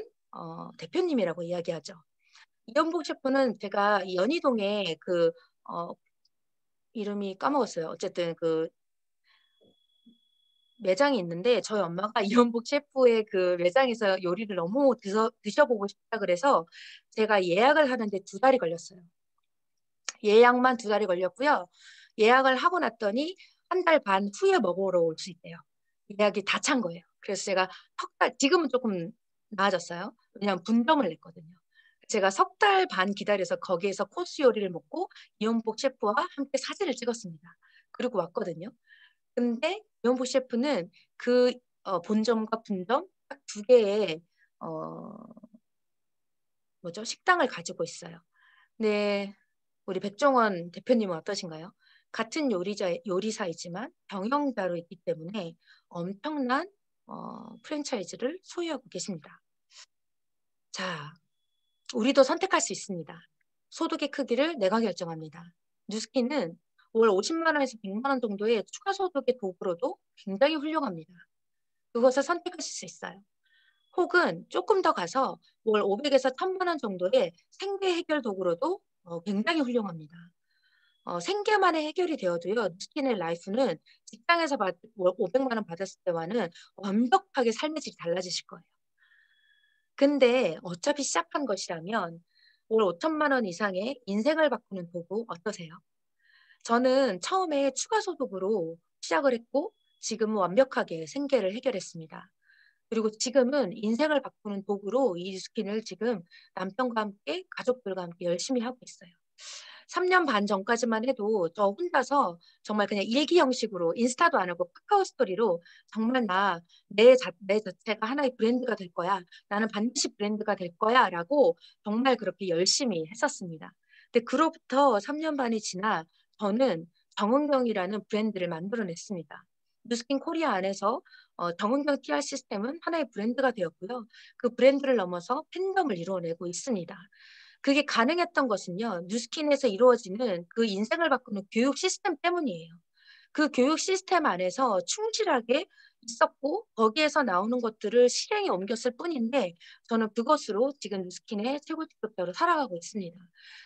대표님이라고 이야기하죠. 이영복 셰프는 제가 이 연희동에 어, 이름이 까먹었어요. 어쨌든 그 매장이 있는데 저희 엄마가 이연복 셰프의 그 매장에서 요리를 너무 드셔보고 싶다 그래서 제가 예약을 하는데 2달이 걸렸어요. 예약만 2달이 걸렸고요. 예약을 하고 났더니 1달 반 후에 먹으러 올 수 있대요. 예약이 다 찬 거예요. 그래서 제가 지금은 조금 나아졌어요. 왜냐하면 분점을 냈거든요. 제가 3달 반 기다려서 거기에서 코스 요리를 먹고 이연복 셰프와 함께 사진을 찍었습니다. 그리고 왔거든요. 근데 이연복 셰프는 그 본점과 분점 딱 2개의 어, 뭐죠? 식당을 가지고 있어요. 네, 우리 백종원 대표님은 어떠신가요? 같은 요리사이지만 경영자로 있기 때문에 엄청난 프랜차이즈를 소유하고 계십니다. 자, 우리도 선택할 수 있습니다. 소득의 크기를 내가 결정합니다. 뉴스킨은 월 50만 원에서 100만 원 정도의 추가 소득의 도구로도 굉장히 훌륭합니다. 그것을 선택하실 수 있어요. 혹은 조금 더 가서 월 500에서 1000만 원 정도의 생계 해결 도구로도 굉장히 훌륭합니다. 생계만의 해결이 되어도요. 뉴스킨의 라이프는 직장에서 월 500만 원 받았을 때와는 완벽하게 삶의 질이 달라지실 거예요. 근데 어차피 시작한 것이라면 월 5천만 원 이상의 인생을 바꾸는 도구 어떠세요? 저는 처음에 추가 소득으로 시작을 했고 지금은 완벽하게 생계를 해결했습니다. 그리고 지금은 인생을 바꾸는 도구로 이 스킨을 지금 남편과 함께 가족들과 함께 열심히 하고 있어요. 3년 반 전까지만 해도 저 혼자서 정말 그냥 일기 형식으로 인스타도 안 하고 카카오 스토리로 정말 내 자체가 하나의 브랜드가 될 거야. 나는 반드시 브랜드가 될 거야. 라고 정말 그렇게 열심히 했었습니다. 근데 그로부터 3년 반이 지나 저는 정은경이라는 브랜드를 만들어냈습니다. 뉴스킨 코리아 안에서 정은경 TR 시스템은 하나의 브랜드가 되었고요. 그 브랜드를 넘어서 팬덤을 이루어내고 있습니다. 그게 가능했던 것은요, 뉴스킨에서 이루어지는 그 인생을 바꾸는 교육 시스템 때문이에요. 그 교육 시스템 안에서 충실하게 있었고 거기에서 나오는 것들을 실행에 옮겼을 뿐인데 저는 그것으로 지금 뉴스킨의 최고 직급자로 살아가고 있습니다.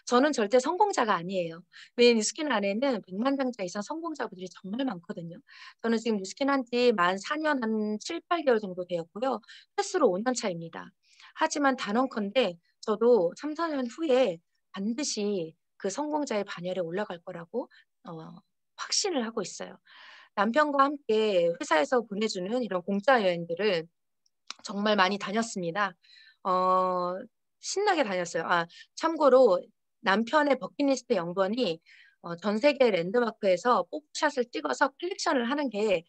저는 절대 성공자가 아니에요. 왜냐면 뉴스킨 안에는 100만 장자 이상 성공자분들이 정말 많거든요. 저는 지금 뉴스킨 한지 만 4년 한 7, 8개월 정도 되었고요. 횟수로 5년 차입니다. 하지만 단언컨대 저도 3, 4년 후에 반드시 그 성공자의 반열에 올라갈 거라고 확신을 하고 있어요. 남편과 함께 회사에서 보내주는 이런 공짜 여행들을 정말 많이 다녔습니다. 어, 신나게 다녔어요. 아, 참고로 남편의 버킷리스트 영번이 전 세계 랜드마크에서 뽀샷을 찍어서 컬렉션을 하는 게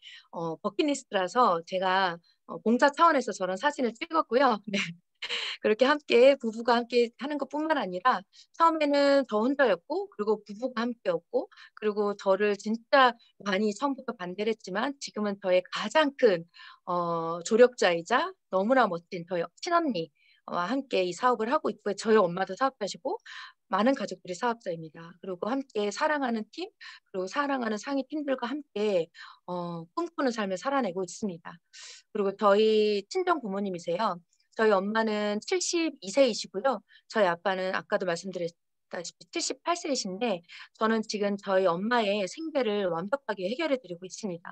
버킷리스트라서 제가 공짜 차원에서 저런 사진을 찍었고요. 네. 그렇게 함께 부부가 함께 하는 것뿐만 아니라 처음에는 저 혼자였고 그리고 부부가 함께였고 그리고 저를 진짜 많이 처음부터 반대를 했지만 지금은 저의 가장 큰 조력자이자 너무나 멋진 저희 친언니와 함께 이 사업을 하고 있고요. 저희 엄마도 사업자시고 많은 가족들이 사업자입니다. 그리고 함께 사랑하는 팀 그리고 사랑하는 상위 팀들과 함께 꿈꾸는 삶을 살아내고 있습니다. 그리고 저희 친정 부모님이세요. 저희 엄마는 72세이시고요. 저희 아빠는 아까도 말씀드렸다시피 78세이신데 저는 지금 저희 엄마의 생계를 완벽하게 해결해 드리고 있습니다.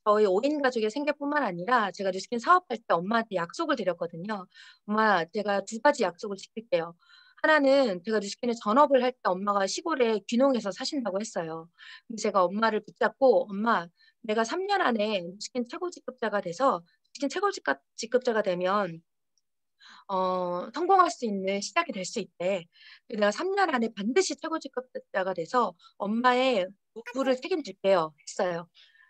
저희 5인 가족의 생계뿐만 아니라 제가 뉴스킨 사업할 때 엄마한테 약속을 드렸거든요. 엄마, 제가 두 가지 약속을 지킬게요. 하나는 제가 뉴스킨에 전업을 할 때 엄마가 시골에 귀농해서 사신다고 했어요. 제가 엄마를 붙잡고 엄마, 내가 3년 안에 뉴스킨 최고 직급자가 돼서 뉴스킨 최고 직급자가 되면 성공할 수 있는 시작이 될 수 있대. 내가 3년 안에 반드시 최고 직급자가 돼서 엄마의 노후를 책임질게요. 했어요.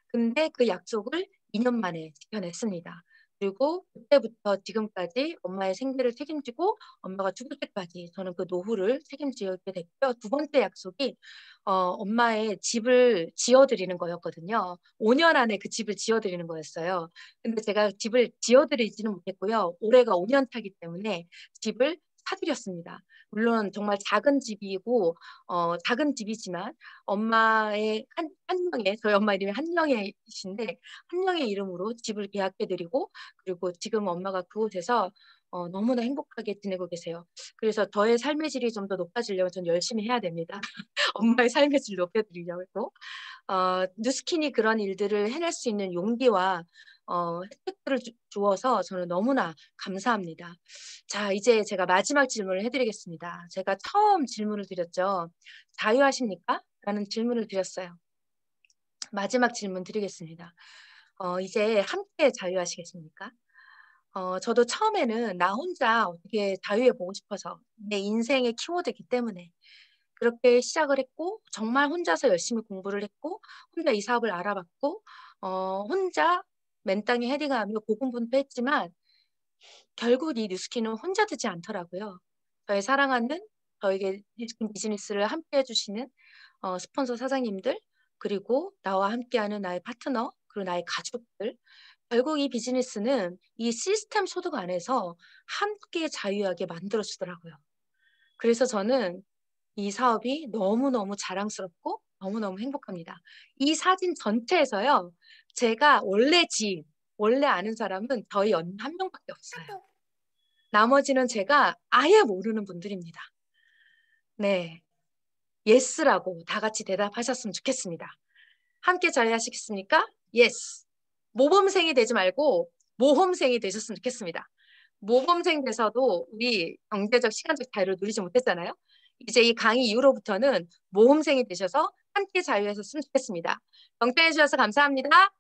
근데 그 약속을 2년 만에 지켜냈습니다. 그리고 그때부터 지금까지 엄마의 생계를 책임지고 엄마가 죽을 때까지 저는 그 노후를 책임지게 됐고요. 두 번째 약속이 엄마의 집을 지어드리는 거였거든요. 5년 안에 그 집을 지어드리는 거였어요. 근데 제가 집을 지어드리지는 못했고요. 올해가 5년 차기 때문에 집을 사드렸습니다. 물론 정말 작은 집이고 작은 집이지만 엄마의 한 명의 저희 엄마 이름이 한영애이신데 한영애 이름으로 집을 계약해드리고 그리고 지금 엄마가 그곳에서 너무나 행복하게 지내고 계세요. 그래서 저의 삶의 질이 좀 더 높아지려면 전 열심히 해야 됩니다. 엄마의 삶의 질 높여드리려고 뉴스킨이 그런 일들을 해낼 수 있는 용기와 혜택들을 주어서 저는 너무나 감사합니다. 자, 이제 제가 마지막 질문을 해드리겠습니다. 제가 처음 질문을 드렸죠. 자유하십니까? 라는 질문을 드렸어요. 마지막 질문 드리겠습니다. 이제 함께 자유하시겠습니까? 저도 처음에는 나 혼자 어떻게 자유해 보고 싶어서 내 인생의 키워드이기 때문에 그렇게 시작을 했고 정말 혼자서 열심히 공부를 했고 혼자 이 사업을 알아봤고 혼자 맨땅에 헤딩하며 고군분투했지만 결국 이 뉴스킨은 혼자 되지 않더라고요. 저의 사랑하는 저에게 뉴스킨 비즈니스를 함께 해주시는 스폰서 사장님들 그리고 나와 함께하는 나의 파트너 그리고 나의 가족들 결국 이 비즈니스는 이 시스템 소득 안에서 함께 자유하게 만들어주더라고요. 그래서 저는 이 사업이 너무너무 자랑스럽고 너무너무 행복합니다. 이 사진 전체에서요. 제가 원래 아는 사람은 저희 언니 한 명밖에 없어요. 나머지는 제가 아예 모르는 분들입니다. 네, 예스라고 다 같이 대답하셨으면 좋겠습니다. 함께 자유하시겠습니까? 예스. 모범생이 되지 말고 모험생이 되셨으면 좋겠습니다. 모범생 돼서도 우리 경제적, 시간적 자유를 누리지 못했잖아요. 이제 이 강의 이후로부터는 모험생이 되셔서 함께 자유하셨으면 좋겠습니다. 경청해 주셔서 감사합니다.